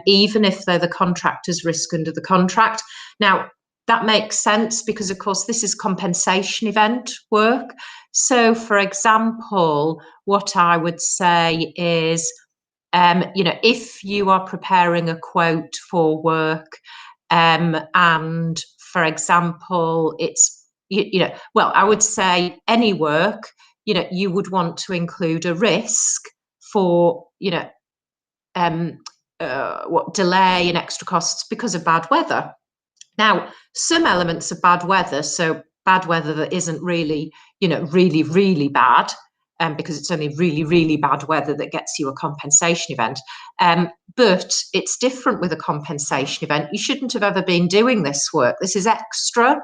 Speaker 2: even if they're the contractor's risk under the contract. Now, that makes sense because, of course, this is compensation event work. So, for example, what I would say is, you know, if you are preparing a quote for work, and, for example, it's, you know, well, I would say any work, you know, you would want to include a risk for, you know, what delay and extra costs because of bad weather. Now, some elements of bad weather, so bad weather that isn't really, you know, really, really bad, because it's only really, really bad weather that gets you a compensation event. But it's different with a compensation event. You shouldn't have ever been doing this work. This is extra.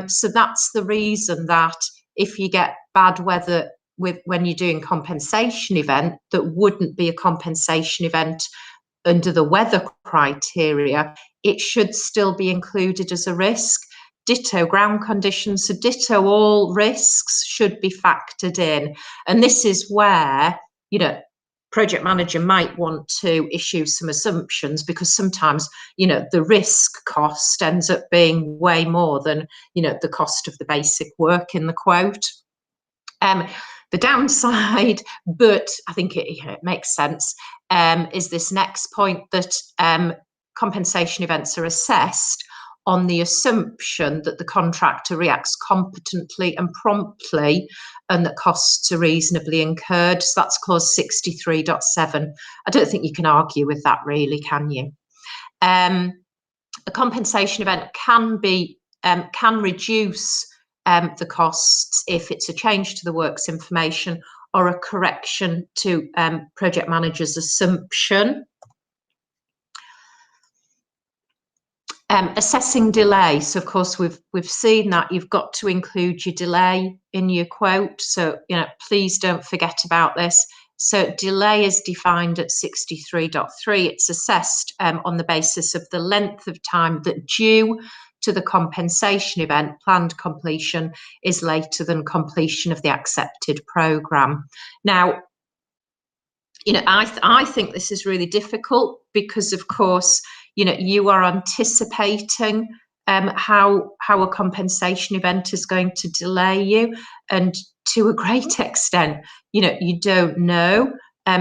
Speaker 2: So that's the reason that if you get bad weather when you're doing compensation event, that wouldn't be a compensation event under the weather criteria, it should still be included as a risk. Ditto ground conditions, so ditto all risks should be factored in. And this is where, you know, project manager might want to issue some assumptions, because sometimes, you know, the risk cost ends up being way more than, you know, the cost of the basic work in the quote. The downside, but I think it makes sense, is this next point, that compensation events are assessed on the assumption that the contractor reacts competently and promptly and that costs are reasonably incurred. So that's clause 63.7. I don't think you can argue with that, really, can you? A compensation event can reduce the costs if it's a change to the works information or a correction to project manager's assumption. Assessing delay. So, of course, we've seen that you've got to include your delay in your quote. So, you know, please don't forget about this. So, delay is defined at 63.3. It's assessed on the basis of the length of time that due to the compensation event planned completion is later than completion of the accepted programme. Now, you know, I think this is really difficult because, of course, you know, you are anticipating how a compensation event is going to delay you, and to a great extent, you know, you don't know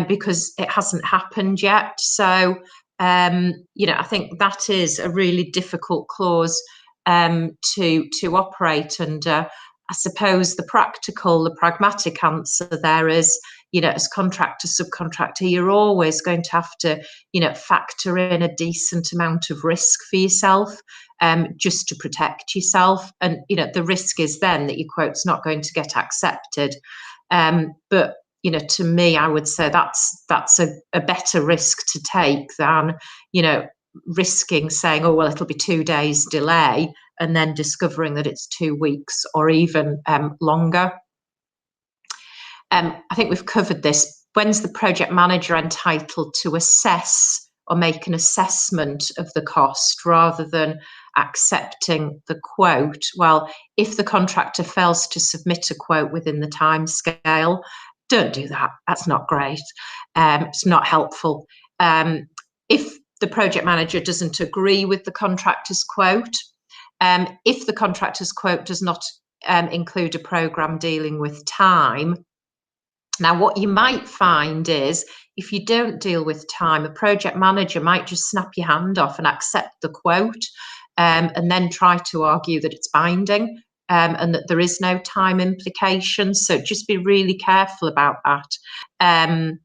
Speaker 2: because it hasn't happened yet. So, you know, I think that is a really difficult clause to operate under. I suppose the pragmatic answer there is, you know, as contractor, subcontractor, you're always going to have to, you know, factor in a decent amount of risk for yourself, just to protect yourself. And, you know, the risk is then that your quote's not going to get accepted. But, you know, to me, I would say that's a better risk to take than, you know, risking saying, oh, well, it'll be 2 days delay, and then discovering that it's 2 weeks or even longer. I think we've covered this. When's the project manager entitled to assess or make an assessment of the cost rather than accepting the quote? Well, if the contractor fails to submit a quote within the timescale, don't do that. That's not great. It's not helpful. If the project manager doesn't agree with the contractor's quote, if the contractor's quote does not include a programme dealing with time. Now, what you might find is, if you don't deal with time, a project manager might just snap your hand off and accept the quote, and then try to argue that it's binding. and that there is no time implication. So just be really careful about that. And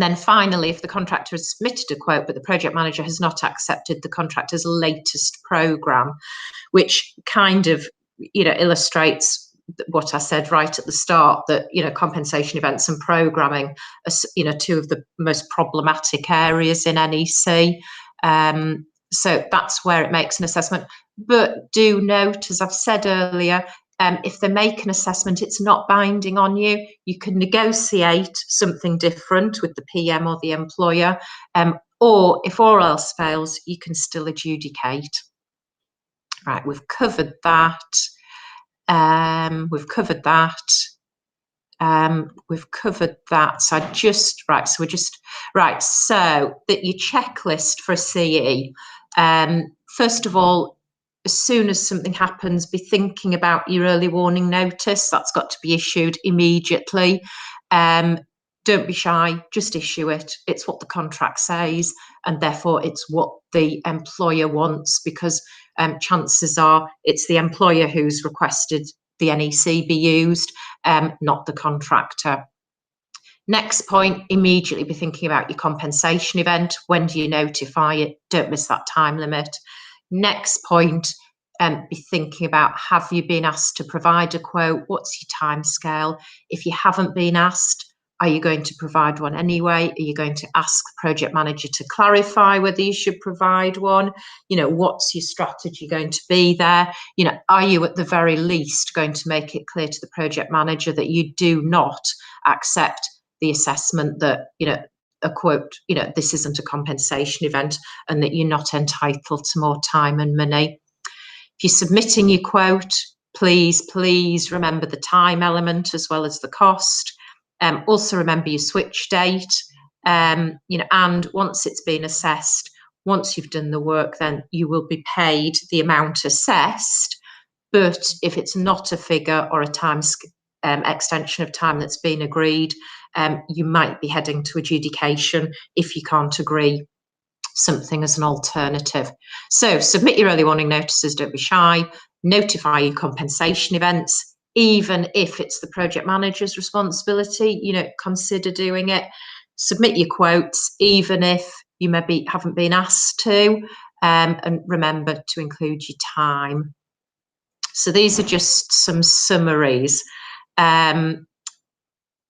Speaker 2: then finally, if the contractor has submitted a quote, but the project manager has not accepted the contractor's latest programme, which kind of, illustrates what I said right at the start, that, compensation events and programming are, two of the most problematic areas in NEC. So that's where it makes an assessment. But do note, as I've said earlier, if they make an assessment, it's not binding on you. You can negotiate something different with the PM or the employer, or if all else fails, you can still adjudicate. Right, we've covered that. We've covered that. So so that your checklist for a CE, first of all, as soon as something happens, be thinking about your early warning notice. That's got to be issued immediately. Don't be shy, just issue it. It's what the contract says, and therefore it's what the employer wants, because chances are it's the employer who's requested the NEC be used, not the contractor. Next point, immediately be thinking about your compensation event. When do you notify it? Don't miss that time limit. Next point, be thinking about, have you been asked to provide a quote? What's your timescale? If you haven't been asked, are you going to provide one anyway? Are you going to ask the project manager to clarify whether you should provide one? What's your strategy going to be there? Are you at the very least going to make it clear to the project manager that you do not accept the assessment that, a quote, this isn't a compensation event, and that you're not entitled to more time and money? If you're submitting your quote, please remember the time element as well as the cost. Also remember your switch date, and once it's been assessed, once you've done the work, then you will be paid the amount assessed. But if it's not a figure or a time extension of time that's been agreed, you might be heading to adjudication if you can't agree something as an alternative. So submit your early warning notices, don't be shy, notify your compensation events. Even if it's the project manager's responsibility, consider doing it. Submit your quotes, even if you maybe haven't been asked to, and remember to include your time. So these are just some summaries,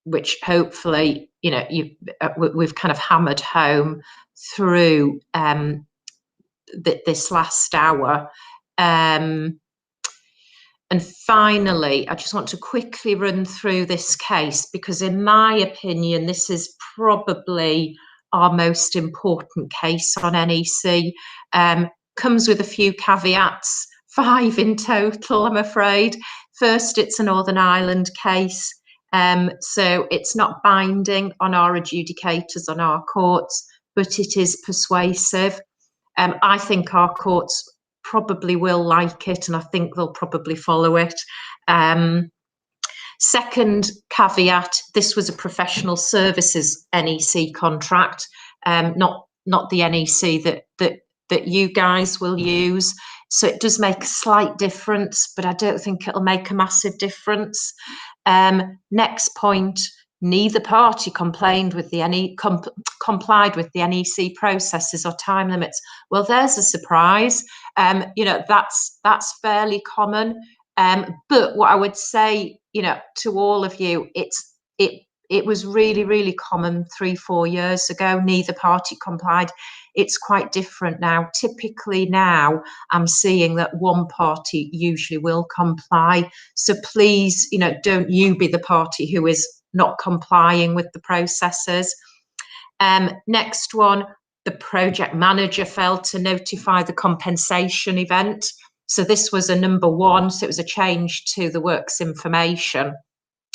Speaker 2: which hopefully, we've kind of hammered home through this last hour. And finally, I just want to quickly run through this case, because in my opinion, this is probably our most important case on NEC. Comes with a few caveats, 5 in total, I'm afraid. First, it's a Northern Ireland case, so it's not binding on our adjudicators, on our courts, but it is persuasive. I think our courts probably will like it, and I think they'll probably follow it. Second caveat, this was a professional services NEC contract, not the NEC that you guys will use. So it does make a slight difference, but I don't think it'll make a massive difference. Next point, neither party complied with the NEC processes or time limits. Well, there's a surprise. That's fairly common. But what I would say, to all of you, it was really, really common 3-4 years ago. Neither party complied. It's quite different now. Typically now, I'm seeing that one party usually will comply. So please, don't you be the party who is not complying with the processes. Next one, the project manager failed to notify the compensation event. So this was a number 1, so it was a change to the works information.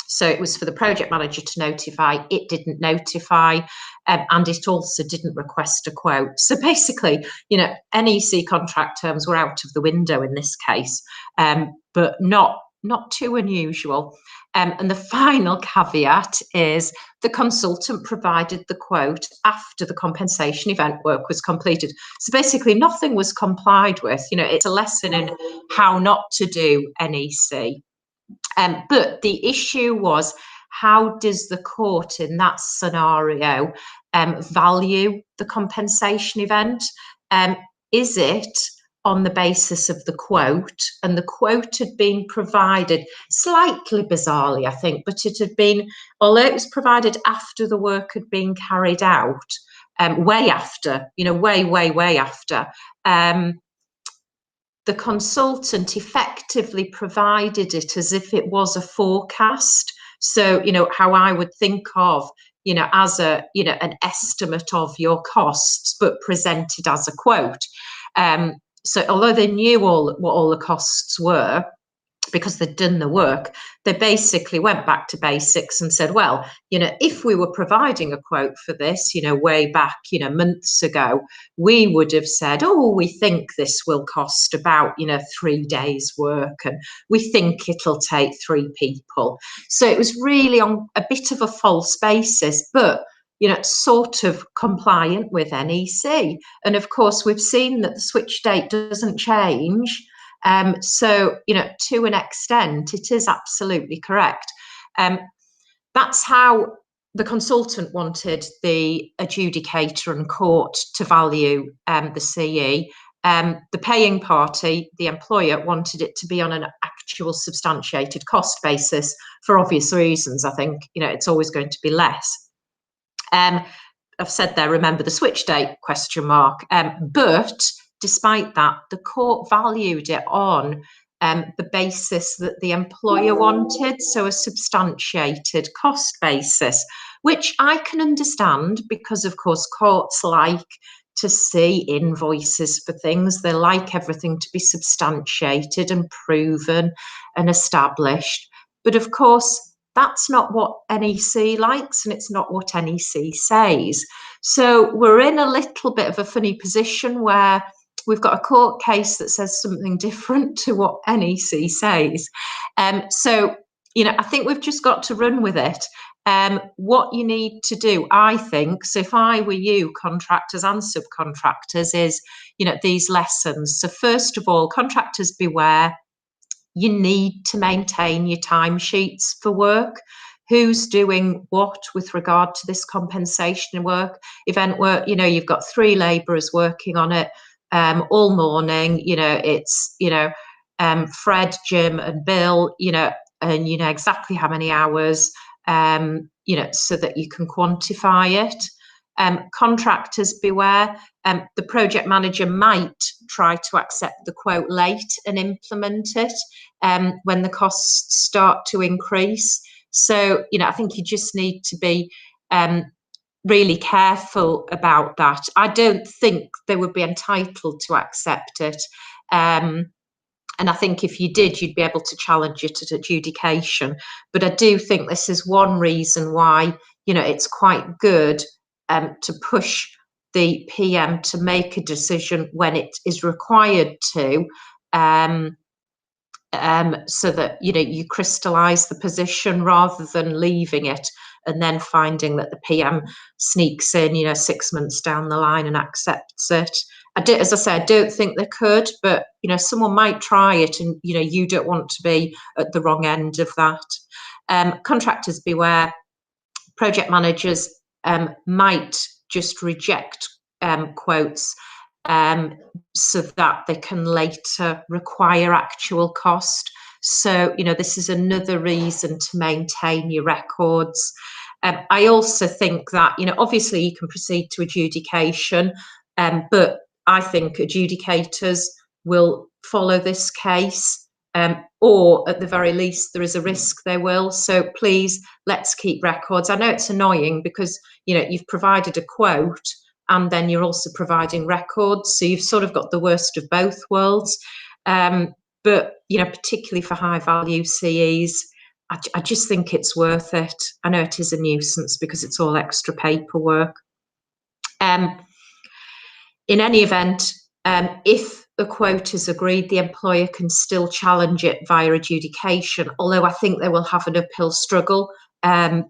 Speaker 2: So it was for the project manager to notify, it didn't notify, and it also didn't request a quote. So basically, NEC contract terms were out of the window in this case, but not not too unusual. And the final caveat is the consultant provided the quote after the compensation event work was completed. So basically nothing was complied with. You know, it's a lesson in how not to do NEC. But the issue was, how does the court in that scenario value the compensation event? Is it on the basis of the quote? And the quote had been provided slightly bizarrely, I think, but it had been, although it was provided after the work had been carried out, way after, you know, way after, the consultant effectively provided it as if it was a forecast. So, you know, how I would think of, you know, as a, you know, an estimate of your costs, but presented as a quote. So although they knew what all the costs were, because they'd done the work, they basically went back to basics and said, well, you know, if we were providing a quote for this, you know, way back, you know, months ago, we would have said, oh, we think this will cost about, you know, 3 days work, and we think it'll take 3 people. So it was really on a bit of a false basis, but, you know, sort of compliant with NEC. And of course, we've seen that the switch date doesn't change. So, you know, to an extent, it is absolutely correct. That's how the consultant wanted the adjudicator and court to value the CE. The paying party, the employer, wanted it to be on an actual substantiated cost basis for obvious reasons. I think, you know, it's always going to be less. I've said there, remember the switch date, question mark. But despite that, the court valued it on the basis that the employer wanted, so a substantiated cost basis, which I can understand because, of course, courts like to see invoices for things. They like everything to be substantiated and proven and established. But of course, that's not what NEC likes, and it's not what NEC says. So we're in a little bit of a funny position where we've got a court case that says something different to what NEC says. So, you know, I think we've just got to run with it. What you need to do, I think, so if I were you, contractors and subcontractors, is, you know, these lessons. So first of all, contractors beware. You need to maintain your timesheets for work. Who's doing what with regard to this compensation work, event work? You know, you've got 3 labourers working on it all morning. You know, it's, you know, Fred, Jim and Bill, you know, and you know exactly how many hours, you know, so that you can quantify it. Contractors beware. The project manager might try to accept the quote late and implement it when the costs start to increase. So, you know, I think you just need to be really careful about that. I don't think they would be entitled to accept it. And I think if you did, you'd be able to challenge it at adjudication. But I do think this is one reason why, you know, it's quite good to push the PM to make a decision when it is required to, so that, you know, you crystallise the position rather than leaving it and then finding that the PM sneaks in, you know, 6 months down the line and accepts it. As I say, I don't think they could, but, you know, someone might try it and, you know, you don't want to be at the wrong end of that. Contractors beware. Project managers might just reject quotes so that they can later require actual cost. So, you know, this is another reason to maintain your records. I also think that, you know, obviously you can proceed to adjudication, but I think adjudicators will follow this case, or at the very least, there is a risk they will. So please, let's keep records. I know it's annoying because, you know, you've provided a quote and then you're also providing records. So you've sort of got the worst of both worlds. But, you know, particularly for high value CEs, I just think it's worth it. I know it is a nuisance because it's all extra paperwork. In any event, if a quote is agreed, the employer can still challenge it via adjudication, although I think they will have an uphill struggle,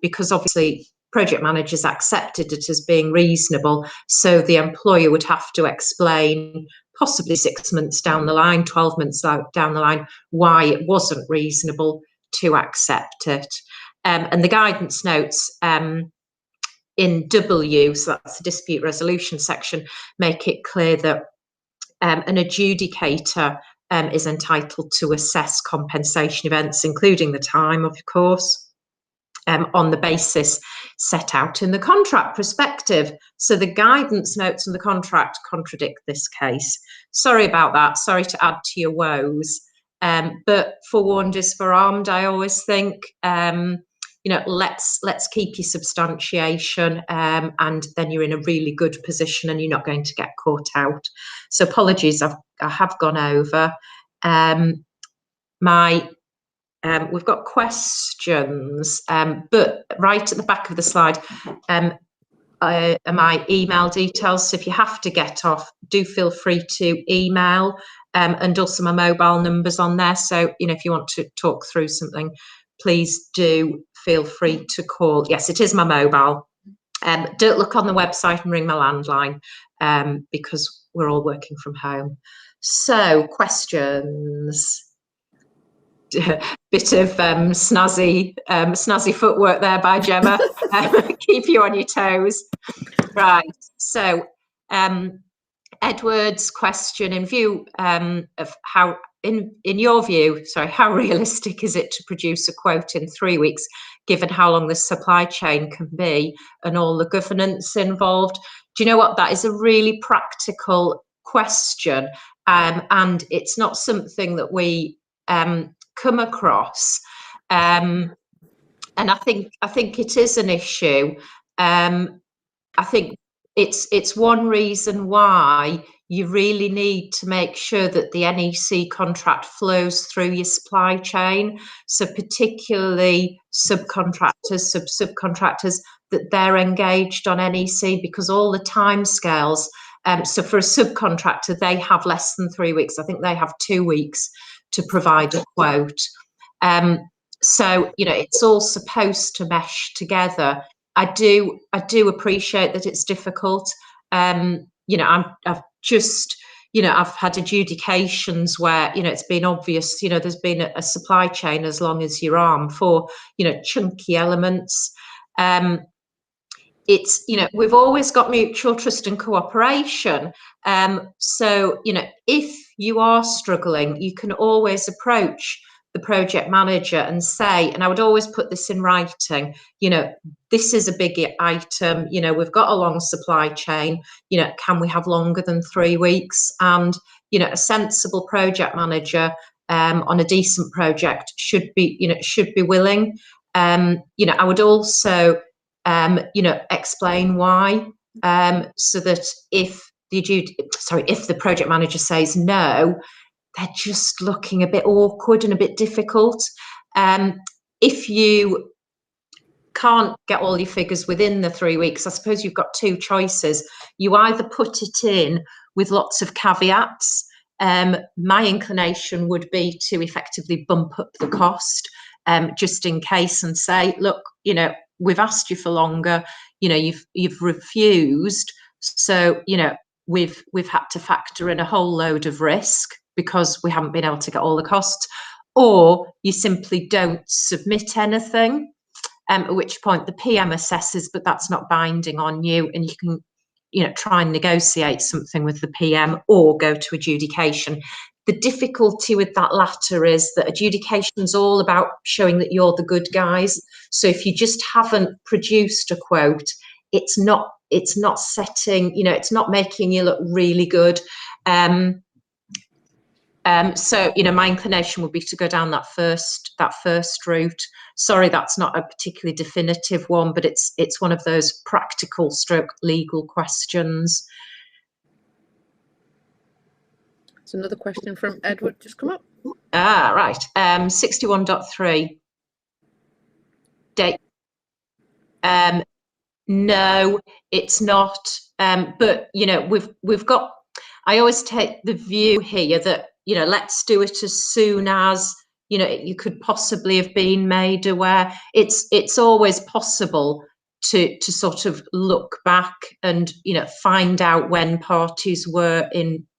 Speaker 2: because obviously project managers accepted it as being reasonable, so the employer would have to explain, possibly 6 months down the line, 12 months down the line, why it wasn't reasonable to accept it. And the guidance notes in W, so that's the dispute resolution section, make it clear that an adjudicator is entitled to assess compensation events, including the time, of course, on the basis set out in the contract prospective. So the guidance notes in the contract contradict this case. Sorry about that. Sorry to add to your woes. But forewarned is forearmed, I always think. You know, let's keep your substantiation, and then you're in a really good position and you're not going to get caught out. So apologies, I have gone over. We've got questions, but right at the back of the slide are my email details. So if you have to get off, do feel free to email, and also my mobile number's on there. So, you know, if you want to talk through something, please do feel free to call. Yes, it is my mobile. Don't look on the website and ring my landline, because we're all working from home. So questions. Bit of snazzy footwork there by Gemma. Keep you on your toes. Right. So Edward's question, in view of how, in your view, sorry, how realistic is it to produce a quote in 3 weeks, given how long the supply chain can be and all the governance involved? Do you know what? That is a really practical question, and it's not something that we come across, and I think it is an issue. I think it's one reason why you really need to make sure that the NEC contract flows through your supply chain. So particularly subcontractors, subcontractors, that they're engaged on NEC, because all the timescales. So for a subcontractor, they have less than 3 weeks. I think they have 2 weeks to provide a quote. So, you know, it's all supposed to mesh together. I do appreciate that it's difficult. You know, I've just, you know, I've had adjudications where, you know, it's been obvious, you know, there's been a supply chain as long as your arm for, you know, chunky elements. It's, you know, we've always got mutual trust and cooperation. So, you know, if you are struggling, you can always approach the project manager and say, and I would always put this in writing, you know, this is a big item, you know, we've got a long supply chain, you know, can we have longer than 3 weeks? And, you know, a sensible project manager on a decent project should be, you know, should be willing. You know, I would also, you know, explain why, so that if the project manager says no, they're just looking a bit awkward and a bit difficult. If you can't get all your figures within the 3 weeks, I suppose you've got two choices. You either put it in with lots of caveats. My inclination would be to effectively bump up the cost, just in case, and say, look, you know, we've asked you for longer, you know, you've refused, so, you know, we've had to factor in a whole load of risk because we haven't been able to get all the costs. Or you simply don't submit anything, at which point the PM assesses, but that's not binding on you, and you can, you know, try and negotiate something with the PM or go to adjudication. The difficulty with that latter is that adjudication is all about showing that you're the good guys. So if you just haven't produced a quote, it's not setting, you know, it's not making you look really good. So, you know, my inclination would be to go down that first route. Sorry, that's not a particularly definitive one, but it's one of those practical stroke legal questions.
Speaker 1: There's another question from Edward just come up.
Speaker 2: Right. 61.3. Date. No, it's not. But you know, we've got. I always take the view here that, you know, let's do it as soon as, you know, you could possibly have been made aware. It's always possible to sort of look back and, you know, find out when parties were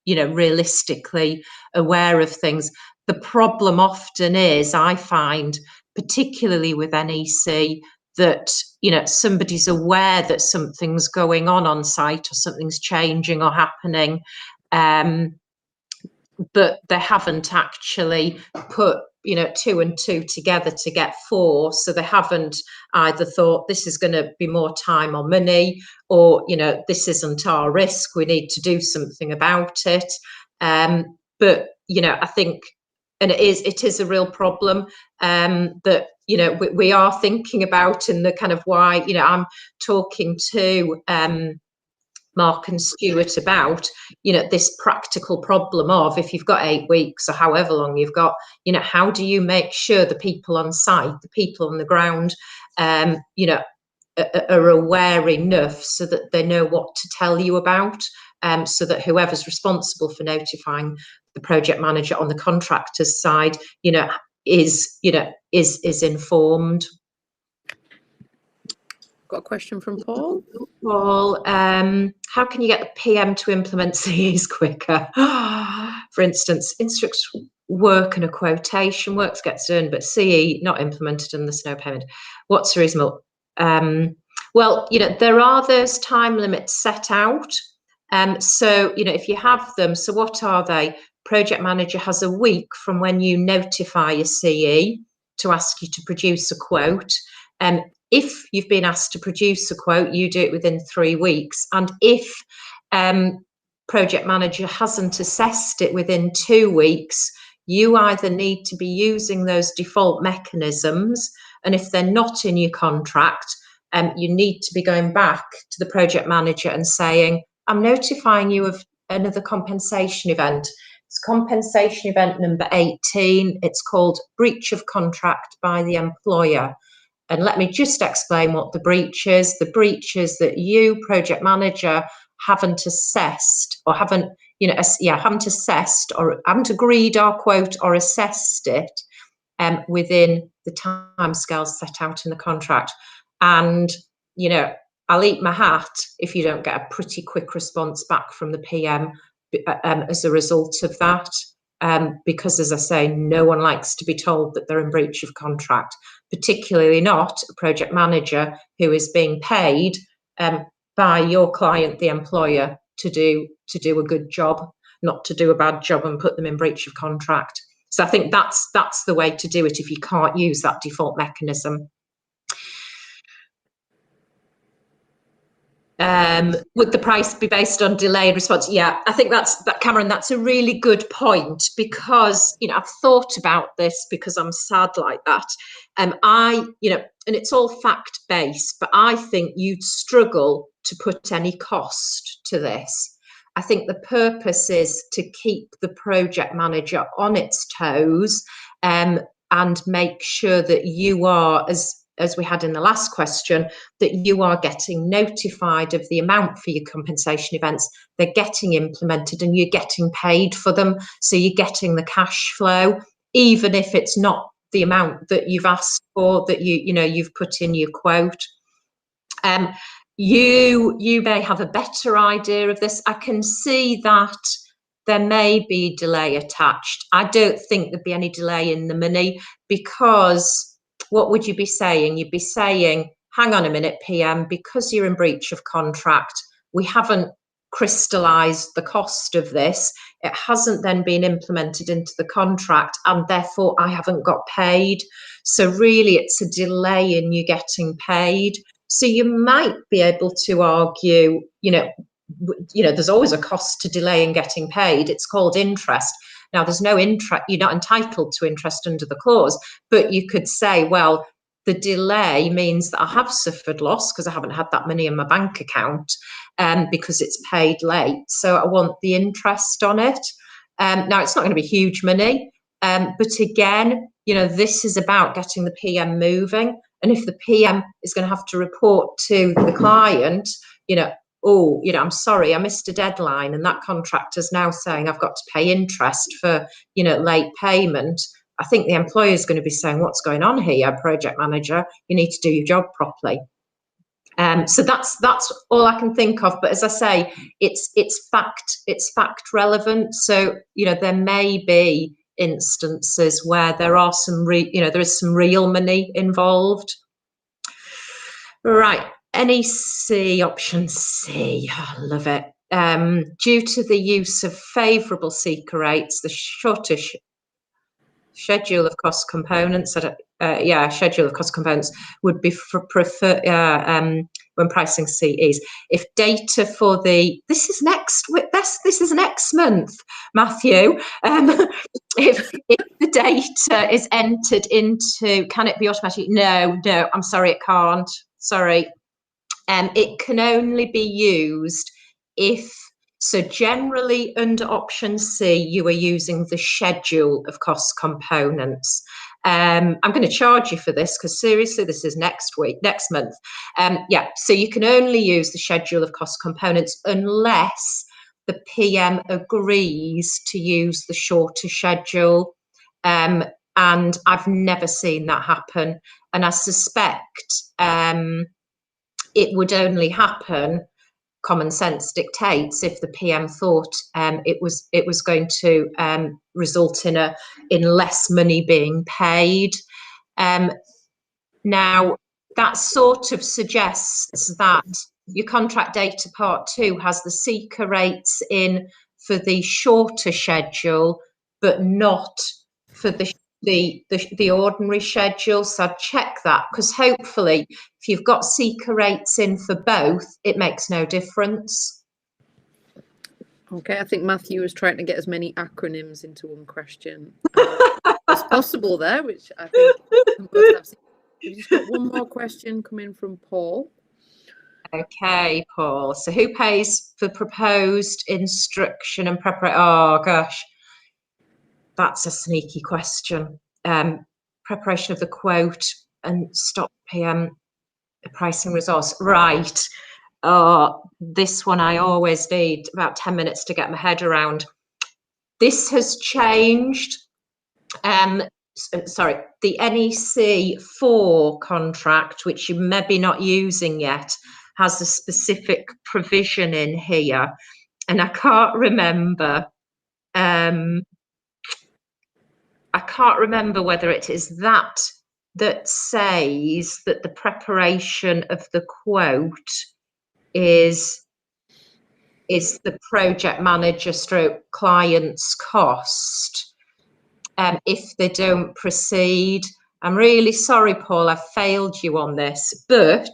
Speaker 2: realistically aware of things. The problem often is, I find, particularly with NEC, that, you know, somebody's aware that something's going on site, or something's changing or happening, but they haven't actually put, you know, 2 and 2 together to get 4. So they haven't either thought this is going to be more time or money, or, you know, this isn't our risk, we need to do something about it. But, you know, I think, and it is a real problem that, you know, we are thinking about, and the kind of why, you know, I'm talking to Mark and Stuart about, you know, this practical problem of, if you've got 8 weeks or however long you've got, you know, how do you make sure the people on site, the people on the ground, you know, are aware enough so that they know what to tell you about, so that whoever's responsible for notifying the project manager on the contractor's side, you know, is informed.
Speaker 1: Got a question from Paul.
Speaker 2: Paul, how can you get the PM to implement CEs quicker? For instance, instruct work and a quotation, works gets done, but CE not implemented and there's no payment. What's reasonable? Well, you know, there are those time limits set out. So, you know, if you have them, so what are they? Project manager has a week from when you notify a CE to ask you to produce a quote. If you've been asked to produce a quote, you do it within 3 weeks. And if project manager hasn't assessed it within 2 weeks, you either need to be using those default mechanisms, and if they're not in your contract, you need to be going back to the project manager and saying, I'm notifying you of another compensation event. It's compensation event number 18. It's called breach of contract by the employer. And let me just explain what the breach is. The breach is that you, project manager, haven't assessed, or haven't assessed, or haven't agreed our quote or assessed it within the timescales set out in the contract. And, you know, I'll eat my hat if you don't get a pretty quick response back from the PM as a result of that. Because, as I say, no one likes to be told that they're in breach of contract, particularly not a project manager who is being paid by your client, the employer, to do a good job, not to do a bad job and put them in breach of contract. So I think that's the way to do it if you can't use that default mechanism. Would the price be based on delay in response? Yeah, I think Cameron, that's a really good point, because, you know, I've thought about this because I'm sad like that. You know, and it's all fact based, but I think you'd struggle to put any cost to this. I think the purpose is to keep the project manager on its toes, and make sure that you are, as we had in the last question, that you are getting notified of the amount for your compensation events, they're getting implemented and you're getting paid for them. So you're getting the cash flow, even if it's not the amount that you've asked for, that you've put in your quote. You may have a better idea of this. I can see that there may be delay attached. I don't think there'd be any delay in the money, because what would you be saying? You'd be saying, hang on a minute, PM, because you're in breach of contract, we haven't crystallised the cost of this. It hasn't then been implemented into the contract, and therefore I haven't got paid. So really it's a delay in you getting paid. So you might be able to argue, you know, there's always a cost to delay in getting paid. It's called interest. Now, there's no interest, you're not entitled to interest under the clause, but you could say, well, the delay means that I have suffered loss because I haven't had that money in my bank account, because it's paid late. So I want the interest on it. Now, it's not going to be huge money, but again, you know, this is about getting the PM moving. And if the PM is going to have to report to the client, you know, oh, you know, I'm sorry, I missed a deadline, and that contractor's now saying I've got to pay interest for, you know, late payment, I think the employer is going to be saying, what's going on here, project manager? You need to do your job properly. So that's all I can think of. But as I say, it's fact relevant. So, you know, there may be instances where there are there is some real money involved. Right, NEC option C, I love it. Due to the use of favourable seeker rates, the shorter schedule of cost components, schedule of cost components would be preferred when pricing CEs. If data for this is next month, Matthew. If the data is entered into, can it be automatic? No, I'm sorry, it can't. Sorry. It can only be used if, so generally under option C, you are using the schedule of cost components. I'm going to charge you for this because seriously, this is next month. So you can only use the schedule of cost components unless the PM agrees to use the shorter schedule. And I've never seen that happen. And I suspect it would only happen, common sense dictates, if the PM thought it was going to result in less money being paid. Now that sort of suggests that your contract data part 2 has the seeker rates in for the shorter schedule, but not for the ordinary schedule. So I'd check that, because hopefully if you've got seeker rates in for both, it makes no difference.
Speaker 1: Okay, I think Matthew was trying to get as many acronyms into one question as possible there, which I think we've just got one more question coming from Paul.
Speaker 2: Okay, Paul. So who pays for proposed instruction and preparation? Oh gosh, that's a sneaky question. Preparation of the quote and stop PM pricing resource. Right. Oh, this one I always need about 10 minutes to get my head around. This has changed. Sorry, the NEC 4 contract, which you may be not using yet, has a specific provision in here, and I can't remember. I can't remember whether it is that says that the preparation of the quote is the project manager stroke client's cost if they don't proceed. I'm really sorry, Paul, I've failed you on this, but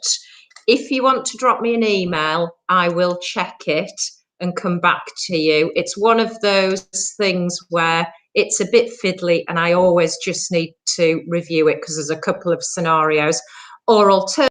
Speaker 2: if you want to drop me an email, I will check it and come back to you. It's one of those things where it's a bit fiddly and I always just need to review it because there's a couple of scenarios. Or alternatively,